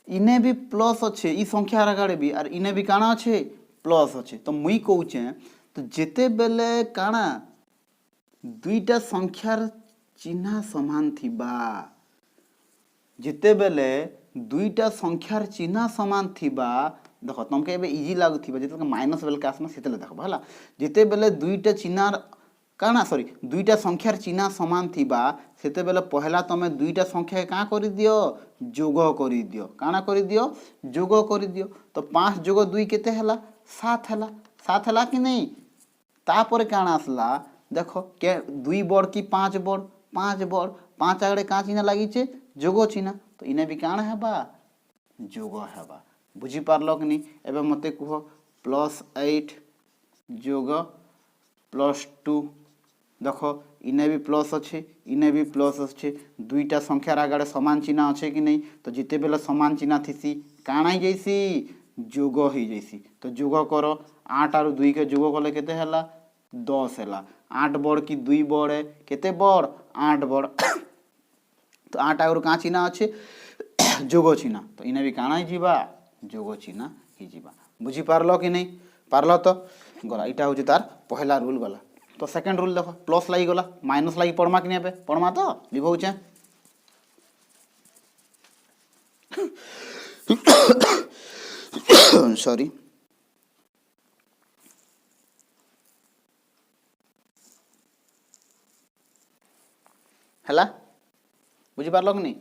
Speaker 1: इने भी प्लस अच्छे ई संख्या आगे भी और इने भी काण अच्छे प्लस अच्छे तो मुई कहूचे तो जेते बेले काण दुईटा संख्यार चिन्ह समान थिबा जिते बेले दुईटा संख्यार चिन्ह समान थिबा देख तुमके एबे इजी लागुथिबा जेते माइनस बेल के आसमा सेतेले देखबो हला जिते बेले दुईटा चिन्ह काना सॉरी दुईटा संख्यार चिन्ह समान थिबा सेते बेले पहला तमे दुईटा संख्या का करि दियो जोग करि दियो काना करि दियो जोग करि दियो तो 5 जोग 2 केते हला 7 हला कि नहीं तापर काना आसला देखो के 2 बड़ कि 5 बड़ 5 बड़ 5 आगड़े का चिन्ह लागिचे जोग चिन्ह तो इने भी काण हेबा जोग हेबा बुझी पारलो कि नहीं एबे मते कह +8 जोग +2 देखो इने भी प्लस अच्छे इने भी प्लस अच्छे दुईटा संख्यार आगे समान चिन्ह अच्छे कि नहीं तो जिते बेले समान चिन्ह थीसी काण ही जैसी जोग ही जैसी तो जोग कर 8 और 2 के जोग कले केते हला 10 हला 8 बड़ कि 2 बड़ है केते बड़ 8 बड़ तो 8 आगु का चिन्ह अच्छे जोग चिन्ह तो इने भी काण ही जीवा जोग चिन्ह ही जीवा बुझी पारलो कि नहीं पारलो तो गला इटा हूँ तार पहला रूल गला तो सेकंड रूल देखो प्लस लगी गला माइनस लगी पढ़मा कि नहीं पढ़मा तो लिखौचे सॉरी हला बुझी पारलो कि नहीं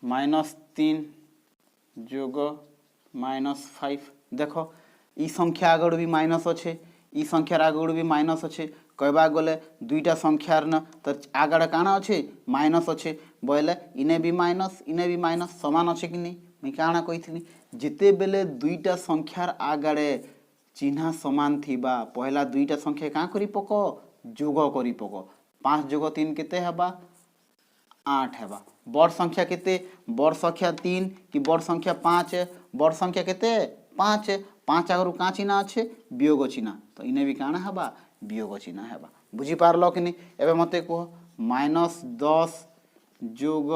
Speaker 1: -3 जोग -5 देखो ई संख्या आगड़ भी माइनस अच्छे ई संख्यार आगड़ भी माइनस अच्छे कहबा गले दुईटा संख्यार न तो आगड़े काण अच्छे माइनस अच्छे बोले इने भी माइनस समान अच्छे कि नहीं मैं काण कही जिते बेले दुईटा संख्यार आगड़े चिन्ह समान थिबा पहला दुईटा संख्या का करी पको जोग करी पको 5 जोग 3 केते हेबा 8 हेबा बड़ संख्या केते बड़ संख्या 3 कि बड़ संख्या 5 बड़ संख्या केते 5 5 आगु का चिन्ह अच्छे वियोग चिन्ह तो इने भी काण हेबा वियोग चिन्ह हेबा बुझी पारलो कि नहीं एबे मते कह -10 जोग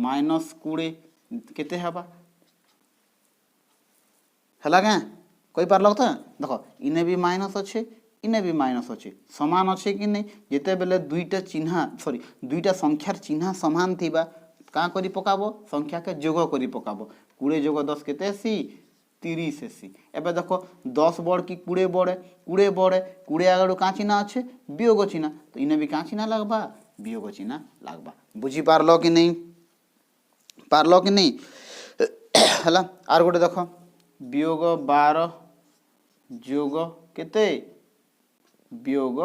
Speaker 1: -20 केते हेबा हला क्या कोई पारलो तो देखो इने भी माइनस अच्छे इने भी माइनस अच्छे समान अच्छे कि नहीं जिते बेले दुईटा चिन्ह सॉरी दुईटा संख्यार चिन्ह समान थिबा का करी पकाबो संख्या के जोग करी पकाबो 20 जोग 10 केते सी 30 सी एबे देखो 10 बड़ कि 20 बड़ 20 बड़ 20 आगड़ का चिन्ह अच्छे वियोग चिन्ह तो इने भी का चिन्ह लगबा वियोग चिन्ह लागबा बुझी पारलो कि नहीं हला आर गोटे देख वियोग 12 जोग केते वियोग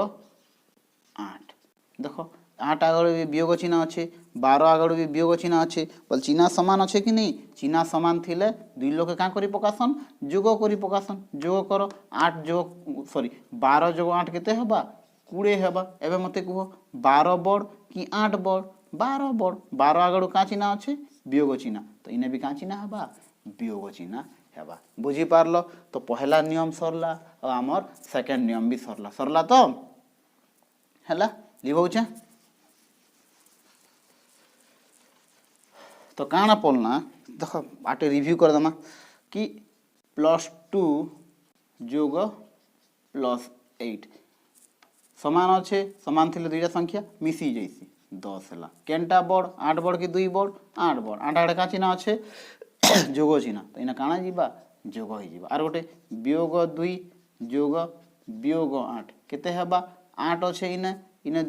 Speaker 1: 8 देख 8 आगे भी वियोग चिन्ह अच्छे 12 आगे भी वियोग चिन्ह अच्छे बोल चिन्ह सामान अच्छे कि नहीं चिन्ह सामान थिले दुई लोग क्या करी पकासन जोग करी पकासन जोग कर 8 जोग सॉरी 12 जोग 8 केते हबा 20 हेबा एबे मते कहो 12 बड़ कि 8 बड़ 12 बड़ 12 आगे का चिन्ह अच्छे वियोग चिन्ह तो इने भी का चिन्ह हबा वियोग चिन्ह हेबा बुझी पारलो तो पहला नियम सरला और आमर सेकंड नियम भी सरला तो हैला लिखौछे तो काना पड़ना देख आटे रिव्यू कर दमा कि +2 जोग +8 समान अच्छे समान थिले दुईटा संख्या मिसी जैसी 10 है केनटा बड़ 8 बड़ कि 2 बड़ 8 बड़ 8 आड़े का चिन्ह अच्छे जोग चिन्ह तो इना काना जीवा जोग हो जीवा आर गोटे वियोग 2 जोग वियोग 8 केते हेबा 8 अच्छे इने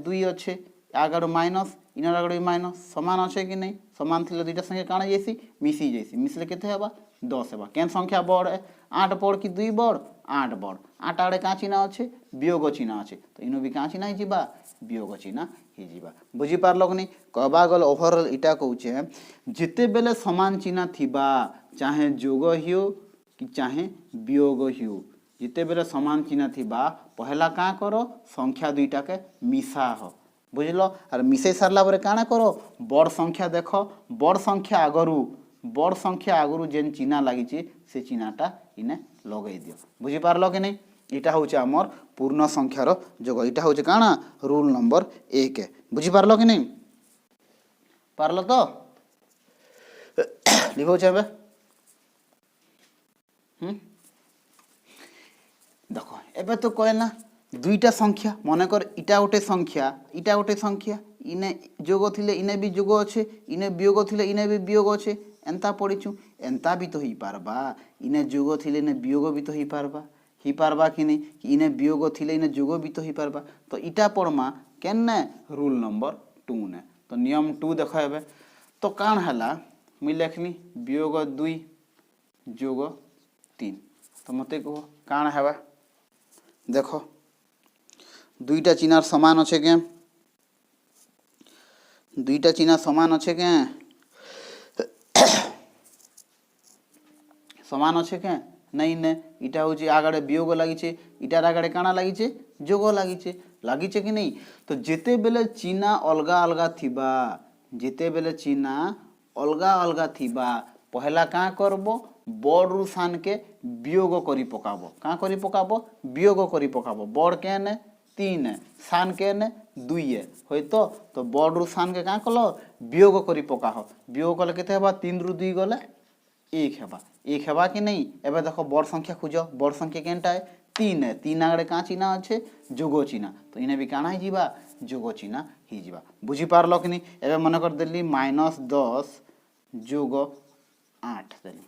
Speaker 1: 2 अच्छे आगड़ माइनस इनर आगड़ माइनस समान अच्छे कि नहीं समान थिले दुईटा संख्या काना जैसी मिसले केते हेबा 10 हेबा केन संख्या बड़ है 8 बड़ कि 2 बड़ 8 बड़ 8 आड़े का चिन्ह अच्छे वियोग चिन्ह अच्छे तो इनो भी का चिन्ह जीवा वियोग चिन्ह ही जीवा बुझी पारलो कि नहीं कहबा गल ओवरऑल इटा कहूचे जिते बेले समान चिन्ह थिबा चाहे जोग हियो कि चाहे वियोग हियो जिते बेले समान चिन्ह थिबा पहला का करो संख्या दुईटा के मिसा हो बुझलो और मिसई सारला बरे काना करो बड़ संख्या देख बड़ संख्या आगरू जेन चिन्ह लगी से चिन्हटा इने लगे दियो बुझी पारलो कि नहीं इटा हूँ आमर पूर्ण संख्यार जोग इटा हूँ काना रूल नंबर 1 बुझी पारलो कि नहीं पारलो तो लिखौछे देख एबे तो कहला दुईटा संख्या मनकर इटा गोटे संख्या इने जोग थिले इने भी जोग अच्छे इने वियोग थिले इने भी वियोग अच्छे एंता पढ़ीचु एंता भी तो ही पारबा इने जोग थिले इने वियोग भी तो ही पारबा कि नहीं कि इने वियोग थिले इने जोग भी तो ही पारबा तो इटा पढ़मा केन्ने रूल नंबर 2 ने तो नियम 2 देख एबे तो कान हला मुई लिखली वियोग 2 जोग 3 तो मते कहो कान हेबा देखो दुईटा चिन्ह समान अच्छे के दुईटा चिन्ह समान अच्छे के समान अच्छे के नहीं ने इटा हूँ आगड़े वियोग लगी इटार आगड़े काना लगी जोग लगी कि नहीं तो जेते बेले चिन्ह अलगा अलगा थिबा पहला का करबो बड़ सान के वियोग करी पकाबो का करी पकाबो वियोग करी पकाबो बड़ के ने 3 सान के ने 2 होय तो बड़ सान के का कलो वियोग करी पकाहो वियोग कले केते हेबा 3 रु 2 गले 1 हेबा कि नहीं एबे देखो बड़ संख्या खोजो बड़ संख्या केनटा है 3 आगड़े का चिन्ह अच्छे जोग चिन्ह तो इने भी काना ही जीवा जोग चिन्ह ही जीवा बुझी पारलो कि नहीं एबे मन कर देली -10 जोग 8 देली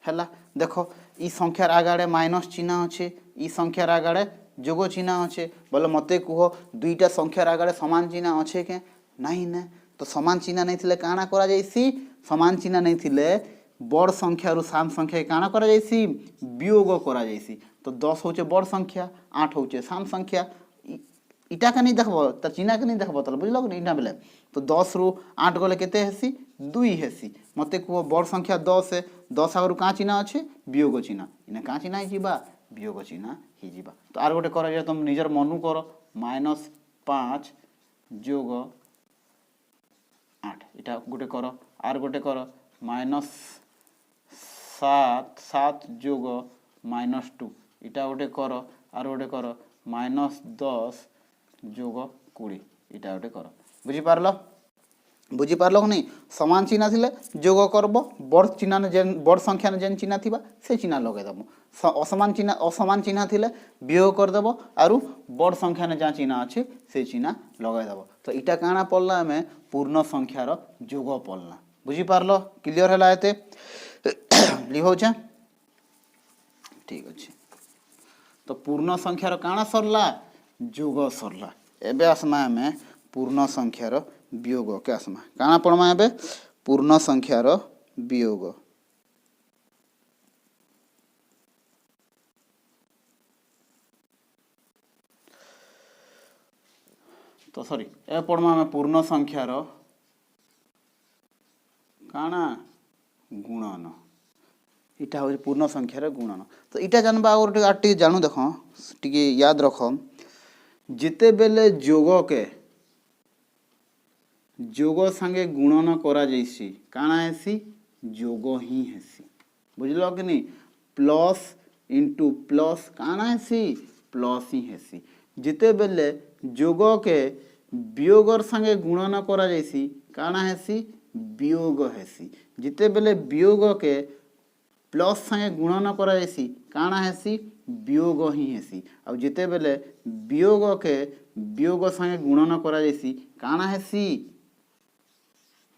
Speaker 1: हैला देखो ई संख्यार आगड़े माइनस चिन्ह अच्छे ई संख्यार आगड़े जोग चिन्ह अच्छे बोले मते कहो दुईटा संख्यार आगड़े समान चिन्ह अच्छे के नहीं ने तो समान चिन्ह नहीं थिले काना करा जायसी समान चिन्ह नहीं थिले बड़ संख्या रु साम संख्या काना करा जायसी वियोग करा जायसी तो 10 होचे बड़ संख्या 8 होचे साम संख्या इटा का नहीं देखबो त चिन्ह के नहीं देखबो त बुझलो कि इटा बेले तो 10 रु 8 गले केते हेसी 2 हेसी मते को बड़ संख्या 10 है 10 आगरु का चिन्ह अच्छे वियोग चिन्ह इने का चिन्ह जीवा वियोग चिन्ह ही जीवा तो आर गोटे करा तुम निजर मनु करो -5 जोग 8 इटा गोटे करो आर गोटे करो -7 जोग -2 इटा गोटे करो आर गोटे करो -10 जोग 20 इटा गोटे करो बुझी पारलो कि नहीं समान चिन्ह थिले जोग करबो बड़ चिन्ह जेन बड़ संख्या जेन चिन्ह थिबा से चिन्ह लगे देबो असमान चिन्ह थिले वियोग कर देबो आरु बड़ संख्या ने जा चिन्ह अच्छे से चिन्ह लगे देबो तो इटा काना पड़ला हमें पूर्ण संख्यार जोग पड़ला बुझी पारलो क्लियर हैला एते लिखौछे ठीक अच्छे तो पूर्ण संख्यार काना सरला जोग सरला एबे आसमा हमें पूर्ण संख्यार वियोग के आसमा काना पढ़मा एबे पूर्ण संख्यार वियोग तो सॉरी ए पढ़मा में पूर्ण संख्यार काना गुणन इटा हो पूर्ण संख्यार गुणन तो इटा जानबा और आटे जानू देख टिके याद रख जिते बेले जोग संगे गुणन करा जैसी काना हेसी जोग ही हेसी बुझल कि नहीं प्लस इंटू प्लस काना हेसी प्लस ही हेसी जिते बेले जोग के वियोगर संगे गुणन करा जैसी काना हेसी वियोग हेसी जिते बेले वियोग के प्लस संगे गुणन करा जैसी काना हेसी वियोग ही हेसी और जिते बेले वियोग के वियोग संगे गुणन करा जैसी काना हेसी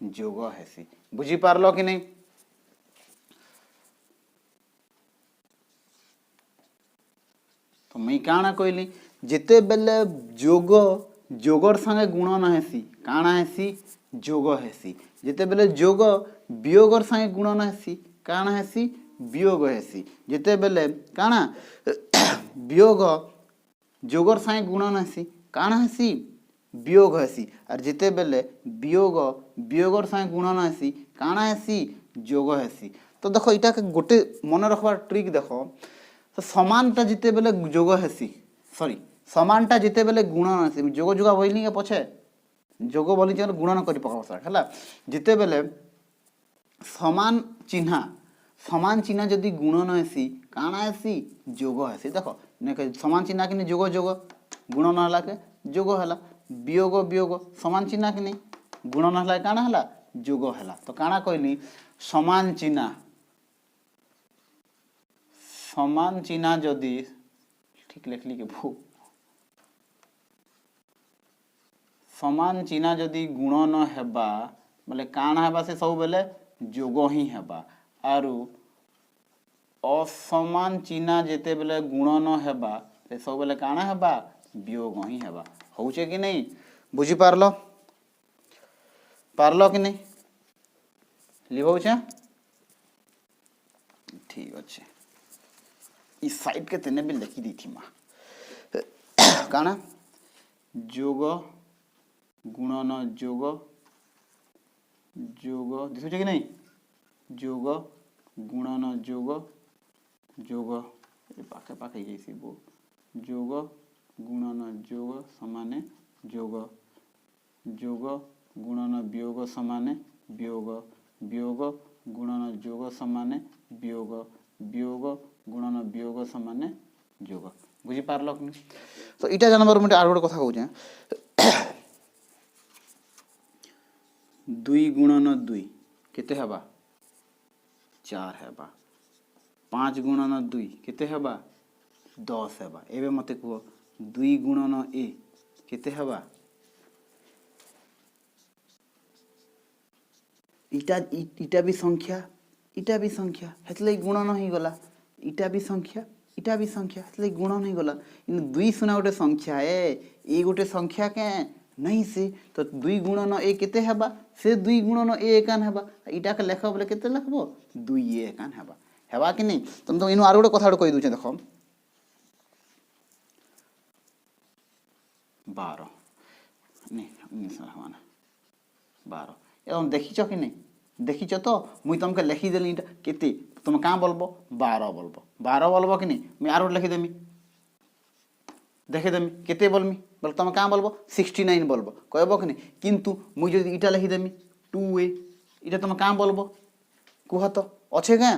Speaker 1: जोग हेसी बुझी पारलो कि नहीं तो मैं काना कहली जिते बेले जोग जोगर संगे गुणन हेसी काना हेसी जोग हेसी जिते बेले जोग वियोगर संगे गुणन हेसी काना हेसी वियोग हेसी जिते बेले काना वियोग जोगर संगे गुणन हेसी काना हेसी वियोग हेसी और जिते बेले वियोग वियोगर संगे गुणन हेसी काना हेसी जोग हेसी तो देखो इटा के गोटे मन रखबार ट्रिक देखो तो समानटा जिते बेले जोग हेसी सॉरी समानटा जिते बेले गुणन हेसी जोग जोगा बोलनी के पछे जोग बोली जे गुणन करि पकाव सर हला जिते बेले समान चिन्ह जदि गुणन हेसी काना हेसी जोग हेसी देखो ने समान चिन्ह कि जोग जोग गुणन हला के जोग हला वियोग वियोग समान चिन्ह कि गुणन हला काना हला जोग हला तो काना कहली समान चिन्ह जदि ठीक लिखली के भू समान चिन्ह जदि गुणन हेबा बोले काना हेबा से सब बेले जोग ही हेबा आरु असमान चिन्ह जेते बेले गुणन हेबा से सब बेले काना हेबा वियोग ही हेबा होउचे कि नहीं बुझी पारलो कि नहीं लिखौचे ठीक अच्छे इस साइड के तेने भी लिखी दी थी माँ काना जोग गुणन जोग जोग दिखुचे कि नहीं जोग गुणन जोग जोग पाखे पाखे जैसी वो जोग गुणन जोग समाने जोग जोग गुणन वियोग समाने वियोग वियोग गुणन जोग समाने वियोग वियोग गुणन वियोग समाने जोग बुझी पारल कि तो इटा जानबार मुझे आर गोटे कथा कहूँ 2 गुणन 2 केते हेबा 4 हेबा 5 गुणन 2 केते हेबा 10 हेबा एबे मते कहो 2 गुणन ए केते हेबा इटा भी संख्या हेतले गुणन ही गला इटा भी संख्या हेतले गुणन ही गला इन 2 सुना गोटे संख्या ए गोटे संख्या के नहीं से तो 2 गुणन ए केते हेबा से 2 गुणन ए एकान हेबा इटा के लेख बोले केते लिखबो 2 ए एकान हेबा कि नहीं तुम तो इनु आर गोटे कथा कहि दूचे देखो 12 नहीं 19 हमाना 12 एवं देखिछ कि नहीं देखिछ तो मुई तुमके लिखी देली केते तुम का बोलबो 12 बोलबो कि नहीं मैं आरो लिखि देमी देखे देमी केते बोलमी बोल तुम का बोलबो 69 बोलबो कहबो कि नहीं किंतु मुई जदि इटा लिखि देमी 2a इटा तुम का बोलबो कुह तो अच्छे के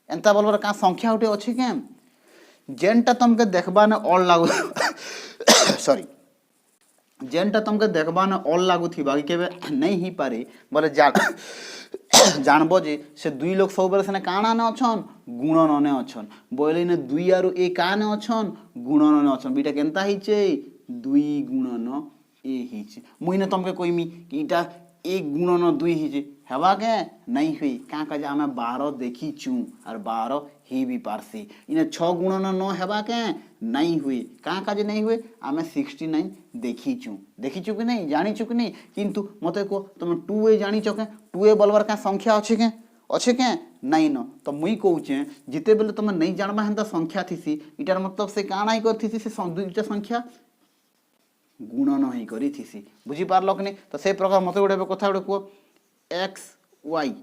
Speaker 1: एंता बोलबर का संख्या उठे अच्छे के जेनटा तुमके देखबा न ऑल लागू सॉरी जेनटा तुमके देखबा न ऑल लागू थी बाकी केबे नहीं ही पारे बोले जानबो जे से 2 लोग सब बेले सने काना न अछन गुणन ने अछन बोले ने 2 आरु ए का ने अछन गुणन ने अछन बीटा केनता हिचे 2 गुणन ए हिचे मुई ने तुमके कोइमी कि इटा 1 गुणन 2 हिचे हेबा के नहीं हुई का जे हमें 12 देखी छु और 12 ही भी पारसी इने 6 गुणन 9 हेबा के नहीं हुए कहाँ काजे नहीं हुए आमे 69 देखीचु कि नहीं जानिचु कि नहीं किंतु मते को तुम 2a जानिचो के 2a बोलबार का संख्या अच्छे के नहीं न तो मुई कहूचे जिते बेले तुम नहीं जानबा हेंता संख्या थीसी इटार मतलब से काना ही करथीसी से दुईटा संख्या गुणन ही करी थीसी बुझी पारलो कि नहीं तो से प्रकार मते गोटे कथा गोटे कह एक्स वाई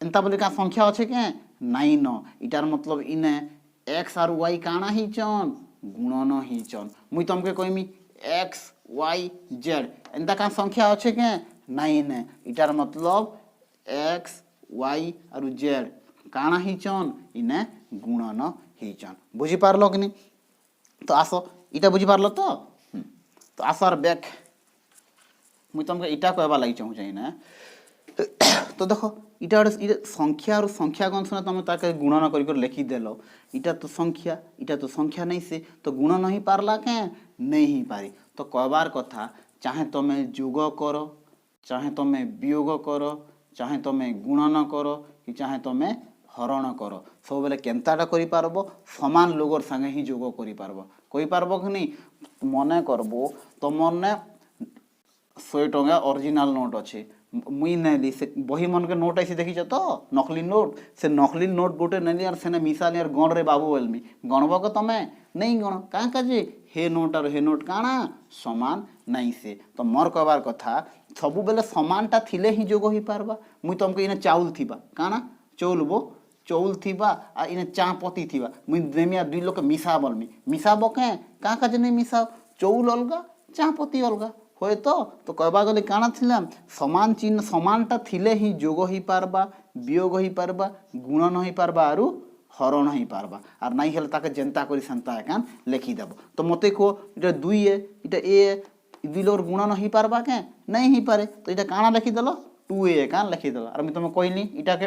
Speaker 1: एंता बोले का संख्या अच्छे के नहीं न इटार मतलब इने एक्स और वाई काना ही चन गुणन ही चन मुई तुमके कहमी एक्स वाई जेड एंता का संख्या अच्छे के नहीं ने इटार मतलब एक्स वाई और जेड काना ही चन इने गुणन ही चन बुझी पारलो कि नहीं तो आसो इटा बुझी पारलो तो आसार बैक मुई तुमके इटा कहबा लगी चाहूँ चाहिए ना तो देखो इटा गोटे संख्या और संख्या गण सुना तुम ताके गुणन कर लिखिदेल इटा तो संख्या नहीं से तो गुण नहीं पारला के नहीं ही पारी तो कहबार कथा चाहे तुम जोग कर चाहे तुम वियोग कर चाहे तुम गुणन कर कि चाहे तुम हरण कर सब बेले केनताटा करि पारबो समान लोगर संगे ही जोग करि पारबो कहि पारबो कि नहीं मने करबो तो मने 100 टंका ओरिजिनल नोट अच्छे मुई नेली से बही मन के नोट ऐसी देखी तो नकली नोट से नकली नोट गोटे नेली और सेने मिसाली और गण रे बाबू बोलमी गणब को तमे नहीं गण कहाँ काजे हे नोट और हे नोट काना समान नहीं से तो मोर कहबार कथा सबु बेले समानटा थिले ही जोग ही पारबा मुई तुमके इने चाउल थिबा काना चौल थिबा आ इने चापती थिबा मुई देमिया दुई लोक मिसा बोलमी मिसाबो के कहाँ काजे नहीं मिसाओ चौल अलगा चापती अलगा होए तो कहबा गले काना थिला समान चिन्ह समानटा थिले ही जोग ही पारबा वियोग ही पारबा गुणन ही पारबा आरु हरण ही पारबा आर नहीं हेले ताके जेंता करी सेंता एकान लिखि देबो तो मते को इटा 2 ए इटा ए दुई लोर गुणन ही पारबा के नहीं ही पारे तो इटा काना लिखि देलो 2a कान लिखि देलो आर मैं तुम कहली इटा के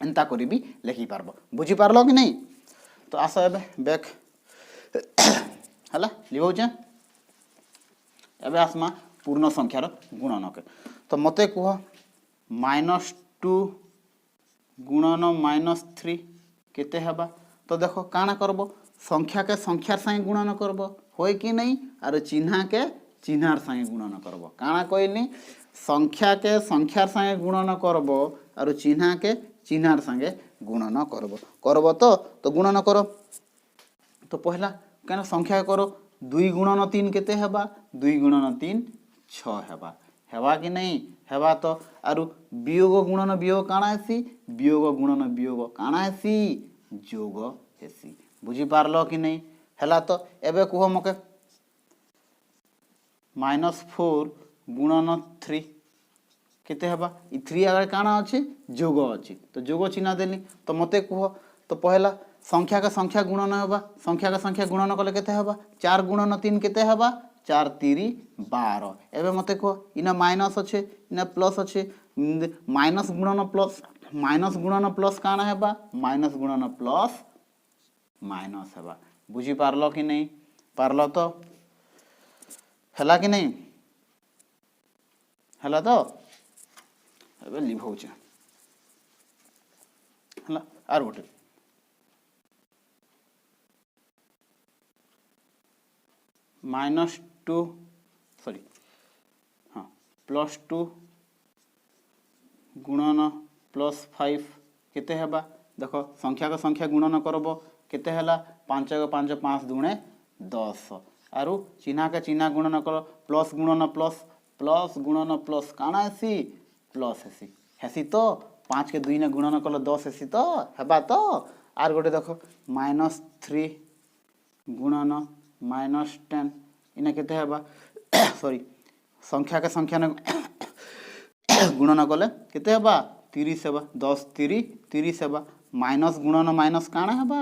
Speaker 1: एंता करी भी लिखि पारबो बुझी पारलो कि नहीं तो आस एबे बैक हला लिबौचे एबे आसमा पूर्ण संख्यार गुणन के तो मते कह -2 गुणन -3 केते हेबा तो देखो काना करबो संख्या के संख्यार संगे गुणन करबो होय कि नहीं आर चिन्हा के चिन्हार संगे गुणन करबो काना कहली संख्या के संख्यार संगे गुणन करबो आर चिन्हा के चिन्हार संगे गुणन करबो तो गुणन करो तो पहला केना संख्या करो 2 गुणन 3 केते हेबा 2 गुणन 3 6 हेबा कि नहीं हेबा तो आरु वियोग गुणन वियोग काना हेसी वियोग गुणन वियोग काना हेसी जोग हेसी बुझी पारलो कि नहीं हेला तो एबे कह मके -4 गुणन 3 केते हेबा इ 3 आगे काना अछि जोग अछि तो जोग चिन्ह देली तो मते कह तो पहला संख्या का संख्या गुणन हेबा संख्या का संख्या गुणन कले केते हेबा 4 गुणन 3 केते हेबा 4 3 12 एबे मते कह इना माइनस अच्छे इना प्लस अच्छे माइनस गुणन प्लस काना हेबा माइनस गुणन प्लस माइनस हेबा बुझी पारलो कि नहीं पारलो तो हेला कि नहीं हेला तो एबे लिभौचे हेला आर गोटे -2 सॉरी हाँ +2 गुणन +5 केते हेबा देखो संख्या का संख्या गुणन करबो केते हेला 5 को 5 5 दुणे 10 आरु चिन्हा का चिन्हा गुणन करो प्लस गुणन प्लस गुणन प्लस काना हेसी प्लस हेसी तो 5 के 2 ने गुणन कलो 10 हेसी तो हेबा तो आर गोटे देखो -3 गुणन -10 इने केते हेबा सॉरी संख्या के संख्या ने गुणन कले केते हेबा 30 हेबा 10 3 30 हेबा माइनस गुणन माइनस काना हेबा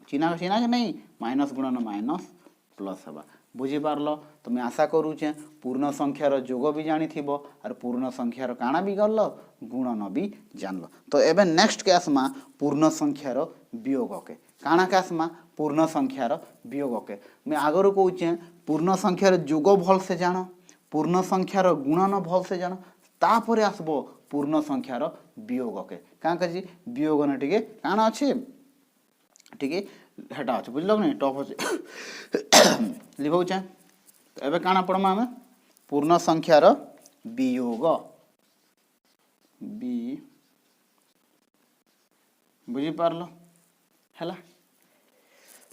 Speaker 1: चिन्हा के नहीं माइनस गुणन माइनस प्लस हेबा बुझी पारलो तो मैं आशा करूचे पूर्ण संख्यार जोग भी जानी थिबो और पूर्ण संख्यार काना भी गल्लो गुणन भी जानलो तो एबे नेक्स्ट के आसमा पूर्ण संख्यार वियोग के काना के आसमा पूर्ण संख्यार वियोग के मैं आगरो कहूचे पूर्ण संख्यार जोग भल से जानो पूर्ण संख्यार गुणन भल से जानो तापरे आसबो पूर्ण संख्यार वियोग के काँ कजी वियोग ने टिके काना अच्छे ठीक है हेटा अच्छे बुझल कि नहीं टफ अच्छे लिखो चाहे तो एबे काना पढ़मा आमे पूर्ण संख्यार वियोग बी बुझी पारल हैला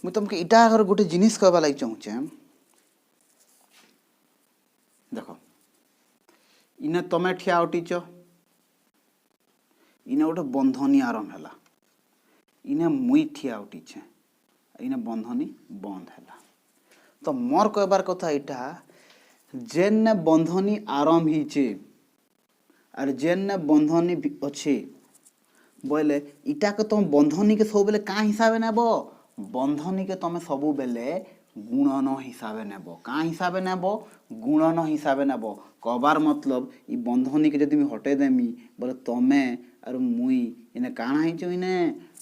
Speaker 1: मु तुमके इटा अगर गोटे जिनिस कहबा लागि चाहूचे देखो इने तमे ठिया उठीच इने गोटे बंधनी आरंभ हैला इने मुई ठिया उठीचे इने बंधनी बंद हैला तो मोर कहबार कथा इटा जेन बंधनी आरंभ हिचे और जेन बंधनी अच्छे बोले इटा के तुम बंधनी के सब बेले का हिसाब नेब बंधनी के तुम सब बेले गुणन हिसाब नेब का हिसाब नेब गुणन हिसाब नेब कहबार मतलब इ बंधनी के यदि हटे देमी बोले तमे और मुई इने काना हिचो इने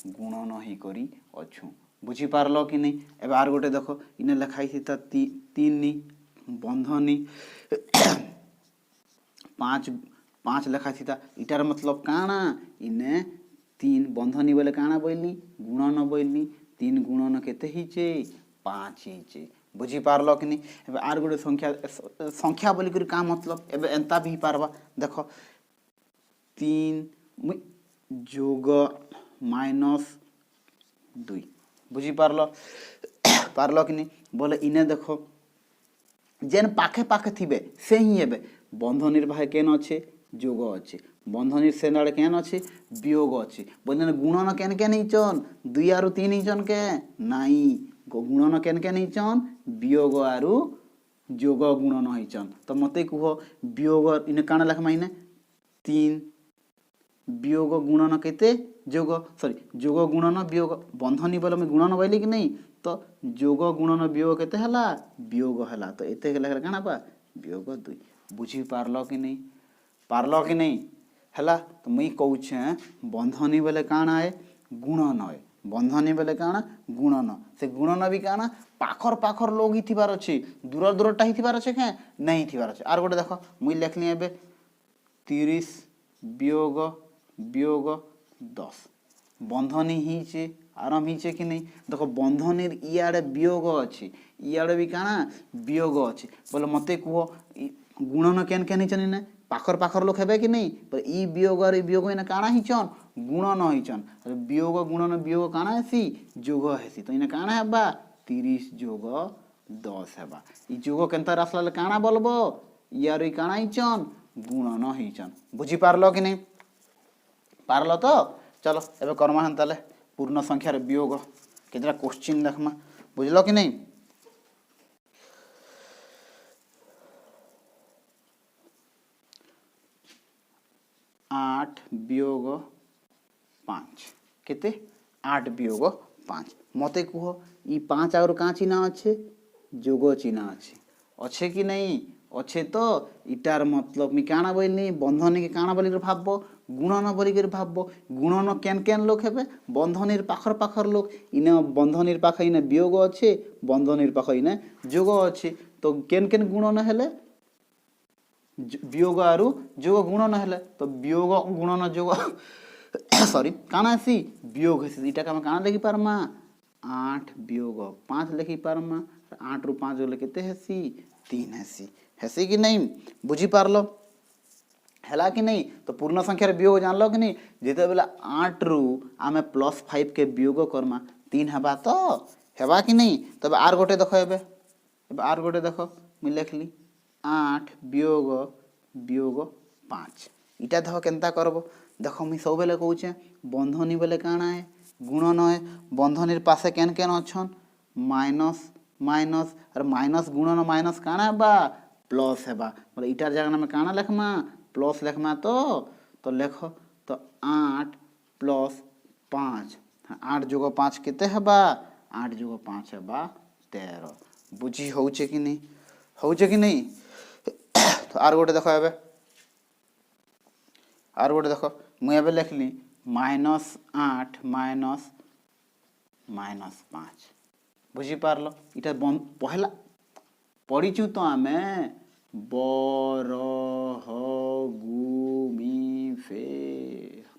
Speaker 1: गुणन ही करी अच्छू बुझी पारलो कि नहीं एबे आर गोटे देखो इने लिखाई था तीन बंधनी पाँच पाँच लिखा था इटार मतलब काना इने तीन बंधनी बोले काना बोलनी गुणन बोलनी तीन गुणन केते हिचे पाँच हिचे बुझी पारलो कि नहीं एबे आर गोटे संख्या संख्या बोली कर का मतलब एबे एंता भी पारबा देखो तीन जोग माइनस दुई बुझी पारलो पारलो कि नहीं बोले इने देखो जेन पाखे पाखे थिबे से ही हेबे बंधनीर पाखे केन अच्छे जोग अच्छे बंधनीर सेनाड़े केन अच्छे वियोग अच्छे बोले गुणन केन केन हिचन दुई आरु तीन हिचन के नाई गुणन केन केन हिचन वियोग आरु जोग गुणन हिचन तो मते कह वियोग इने काना लिखमा इने तीन वियोग गुणन केते जोग सॉरी जोग गुणन वियोग बंधनी बोले मैं गुणन बोली कि नहीं तो जोग गुणन वियोग केते हला वियोग हला तो एते के लेखा काना बा वियोग दुई बुझी पारलो कि नहीं हला तो मुई कहूछे बंधनी बोले काना है गुणन है बंधनी बोले काना गुणन से गुणन भी काना पाखर पाखर लोग ही थिबार अछि दूर दूरटा ही थिबार अछि के नहीं थिबार अछि आर गोटे देखो मुई लिखली एबे 30 वियोग वियोग 10 बंधनी हिचे आरंभ हिचे कि नहीं देखो बंधनीर इयाड़े वियोग अच्छी इयाड़े भी काना वियोग अच्छी बोले मते कह गुणन केन केन हिचन ने पाखर पाखर लोक हेबे कि नहीं पर ई वियोग और वियोग इने काना हिचन गुणन हिचन वियोग गुणन वियोग काना हेसी जोग हेसी तो इने काना हेबा 30 जोग 10 हेबा ई जोग केनता आसला काना बोलबो यार ई काना हिचन गुणन हिचन बुझी पारलो कि नहीं पारलो तो चलो एबे कर्मा हन ताले पूर्ण संख्यार वियोग केतरा क्वेश्चन देखमा बुझलो कि नहीं 8 वियोग 5 केते 8 वियोग 5 मते कह ई 5 आगर का चिन्ह अच्छे जोग चिन्ह अच्छे कि नहीं अच्छे तो इटार मतलब मी काना बोलनी बंधनी के काना बोली भाबो गुणन बोली कर भाबो गुणन केन केन लोक हेबे बंधनीर पाखर पाखर लोक इने बंधनीर पाखे इने वियोग अच्छे बंधनीर पाखे इने जोग अच्छे तो केन केन गुणन हेले वियोग आरु जोग गुणन हेले तो वियोग गुणन जोग सॉरी काना सी वियोग हेसी इटा का काना लिखि पारमा 8 वियोग 5 लिखि पारमा 8 रु 5 जोले केते हेसी 3 हेसी कि नहीं बुझी पारलो हैला कि नहीं तो पूर्ण संख्यार वियोग जानलो कि नहीं जेते बेला 8 रु आमे +5 के वियोग करमा 3 हेबा तो हेबा कि नहीं तबे आर गोटे देखो एबे आर गोटे देखो मैं लिखली 8 वियोग वियोग 5 इटा देखो केनता करबो देखो मैं सब बेले कहूचे बंधनी बेले काना है गुणन है बंधनीर पासे केन केन अछन माइनस माइनस और माइनस गुणन माइनस काना बा प्लस हेबा मतलब इटार जगह में काना लिखमा प्लस लिखमा तो लेखो तो 8 + 5 8 जोग 5 केते हेबा 8 जोग 5 हेबा 13 बुझी होउचे कि नहीं तो आर गोटे देखो एबे आर गोटे देखो मुझे एबे लिखली -8 -5 बुझी पारलो इटा पहला पढ़ीचु तो आमे बरह गुमी फे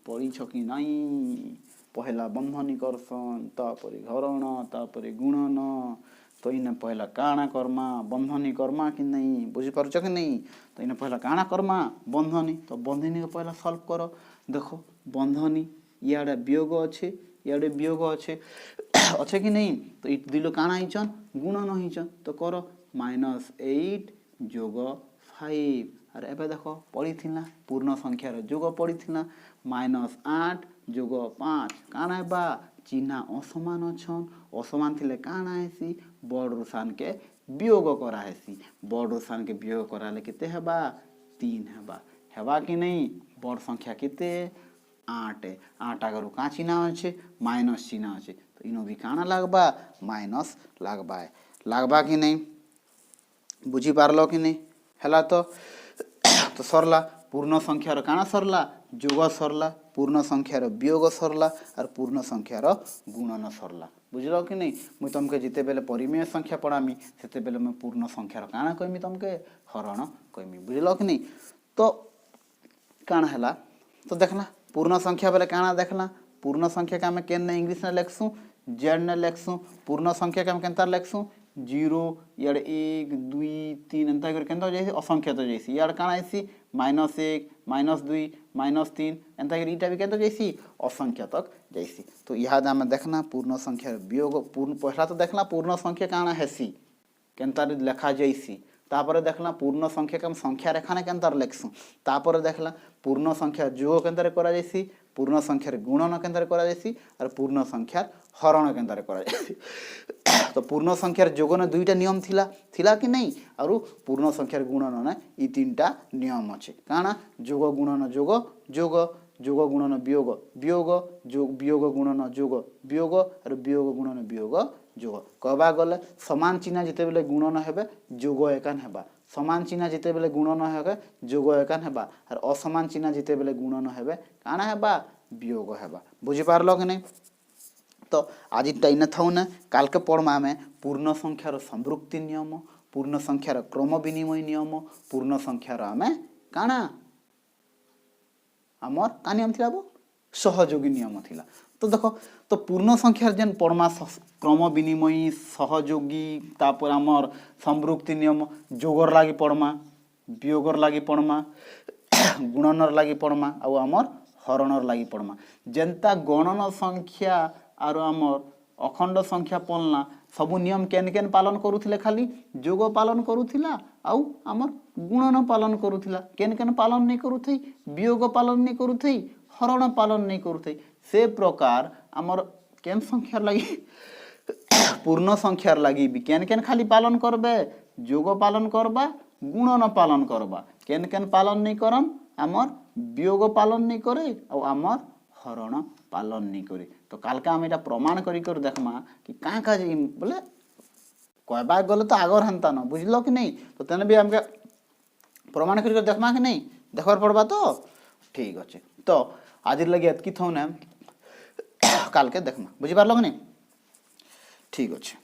Speaker 1: पढ़ी कि नहीं पहला बंधनी करसन तापरे घरण तापरे गुणन तो इने पहला काଣା कर्मा बंधनी कर्मा कि नहीं बुझी पारुछ कि नहीं तो इने पहला काଣା कर्मा बंधनी तो बंधनी को पहला सॉल्व करो देखो बंधनी इयाडे वियोग अच्छे इयाडे वियोग अच्छे अच्छे कि नहीं तो ये दुई लोग काଣା हिचन गुणन हिचन तो करो -8 जोग 5 अरे एबे देखो पड़ी थिला पूर्ण संख्यार जोग पड़ी थिला -8 जोग 5 काଣା बा चिन्हा असमान अछन असमान थिले काଣା हेसी बड़ सान के वियोग करा हेसी बड़ सान के वियोग कराले केते हेबा 3 हेबा हेबा कि नहीं बड़ संख्या केते 8 8 अगर का चिन्हा अच्छे माइनस चिन्हा अच्छे तो इनो भी काଣା लागबा माइनस लागबा कि नहीं बुझी पारलो कि नहीं हैला तो सरला पूर्ण संख्यार काଣା सरला जोग सरला पूर्ण संख्यार वियोग सरला और पूर्ण संख्यार गुणन सरला बुझलो कि नहीं मुई तुमके जिते बेले परिमेय संख्या पढ़ामी सेते बेले मैं पूर्ण संख्यार काଣା कहमी तुमके हरण कहमी बुझलो कि नहीं तो काଣା हैला तो देखला पूर्ण संख्या बेले काଣା देखला पूर्ण संख्या का मैं केन इंग्लिश ने लिखसु जेड ने लिखसु पूर्ण संख्या का मैं केनता लिखसु 0 यार 1 2 3 एंता कर केनता जैसे असंख्य तो जैसे यार काଣା आइसी -1 -2 -3 एंता कर इटा भी केनता जैसी असंख्य तक जैसी तो यहाँ में देखना पूर्ण संख्या वियोग पूर्ण पहला तो देखना पूर्ण संख्या काଣା हेसी केनता लेखा जैसी तापर देखला पूर्ण संख्या का संख्या रेखा ने केनता लिखसु तापर देखला पूर्ण संख्या जोग केनता करा जैसी पूर्ण संख्यार गुणन केनता करा जैसी और पूर्ण संख्यार हरण केनता करा जैसी तो पूर्ण संख्यार जोग ने दुईटा नियम थिला कि नहीं और पूर्ण संख्यार गुणन ने ई तीनटा नियम अच्छे काଣା जोग गुणन जोग जोग जोग गुणन वियोग वियोग जोग वियोग गुणन जोग वियोग और वियोग गुणन वियोग जोग कहबा गले समान चिन्ह जिते बेले गुणन हेबे जोग एकान हेबा समान चिन्ह जिते बेले गुणन हेबे जोग एकान हेबा और असमान चिन्ह जिते बेले गुणन हेबे काଣା हेबा वियोग हेबा बुझी पारलो कि नहीं तो आज इने थाउ ना काल के पढ़मा में पूर्ण संख्यार संवृत्ति नियम पूर्ण संख्यार क्रम विनिमय नियम पूर्ण संख्यार आमे काଣା आमर का नियम थिला बो सहयोगी नियम थिला तो देखो तो पूर्ण संख्यार जेन पढ़मा क्रम विनिमय सहयोगी तापर आमर संवृत्ति नियम जोगर लागी पढ़मा वियोगर लागी पढ़मा गुणनर लागी पढ़मा आ आमर हरणर लागी पढ़मा जेनता गणन संख्या आरो आमर अखंड संख्या पढ़ना सबु नियम केन केन पालन करूथिले खाली जोग पालन करूथिला आउ आमर गुणन पालन करूथिला केन केन पालन नहीं करूथई वियोग पालन नहीं करूथई हरण पालन नहीं करूथई से प्रकार आमर केन संख्यार लागी पूर्ण संख्यार लागी भी केन केन खाली पालन करबे जोग पालन करबा गुणन पालन करबा केन केन पालन नहीं करन आमर वियोग पालन नहीं करे और आमर हरण पालन नहीं करे तो काल का हम एटा प्रमाण करी कर देखमा कि का का जे बोले कहबा गले तो आगर हंता न बुझलो कि नहीं तो तने भी हमके प्रमाण करी कर देखमा कि नहीं देखबार पड़बा तो ठीक अच्छे तो आज लगे एतकी थौ ना काल के देखमा बुझी पारलो कि नहीं ठीक अच्छे।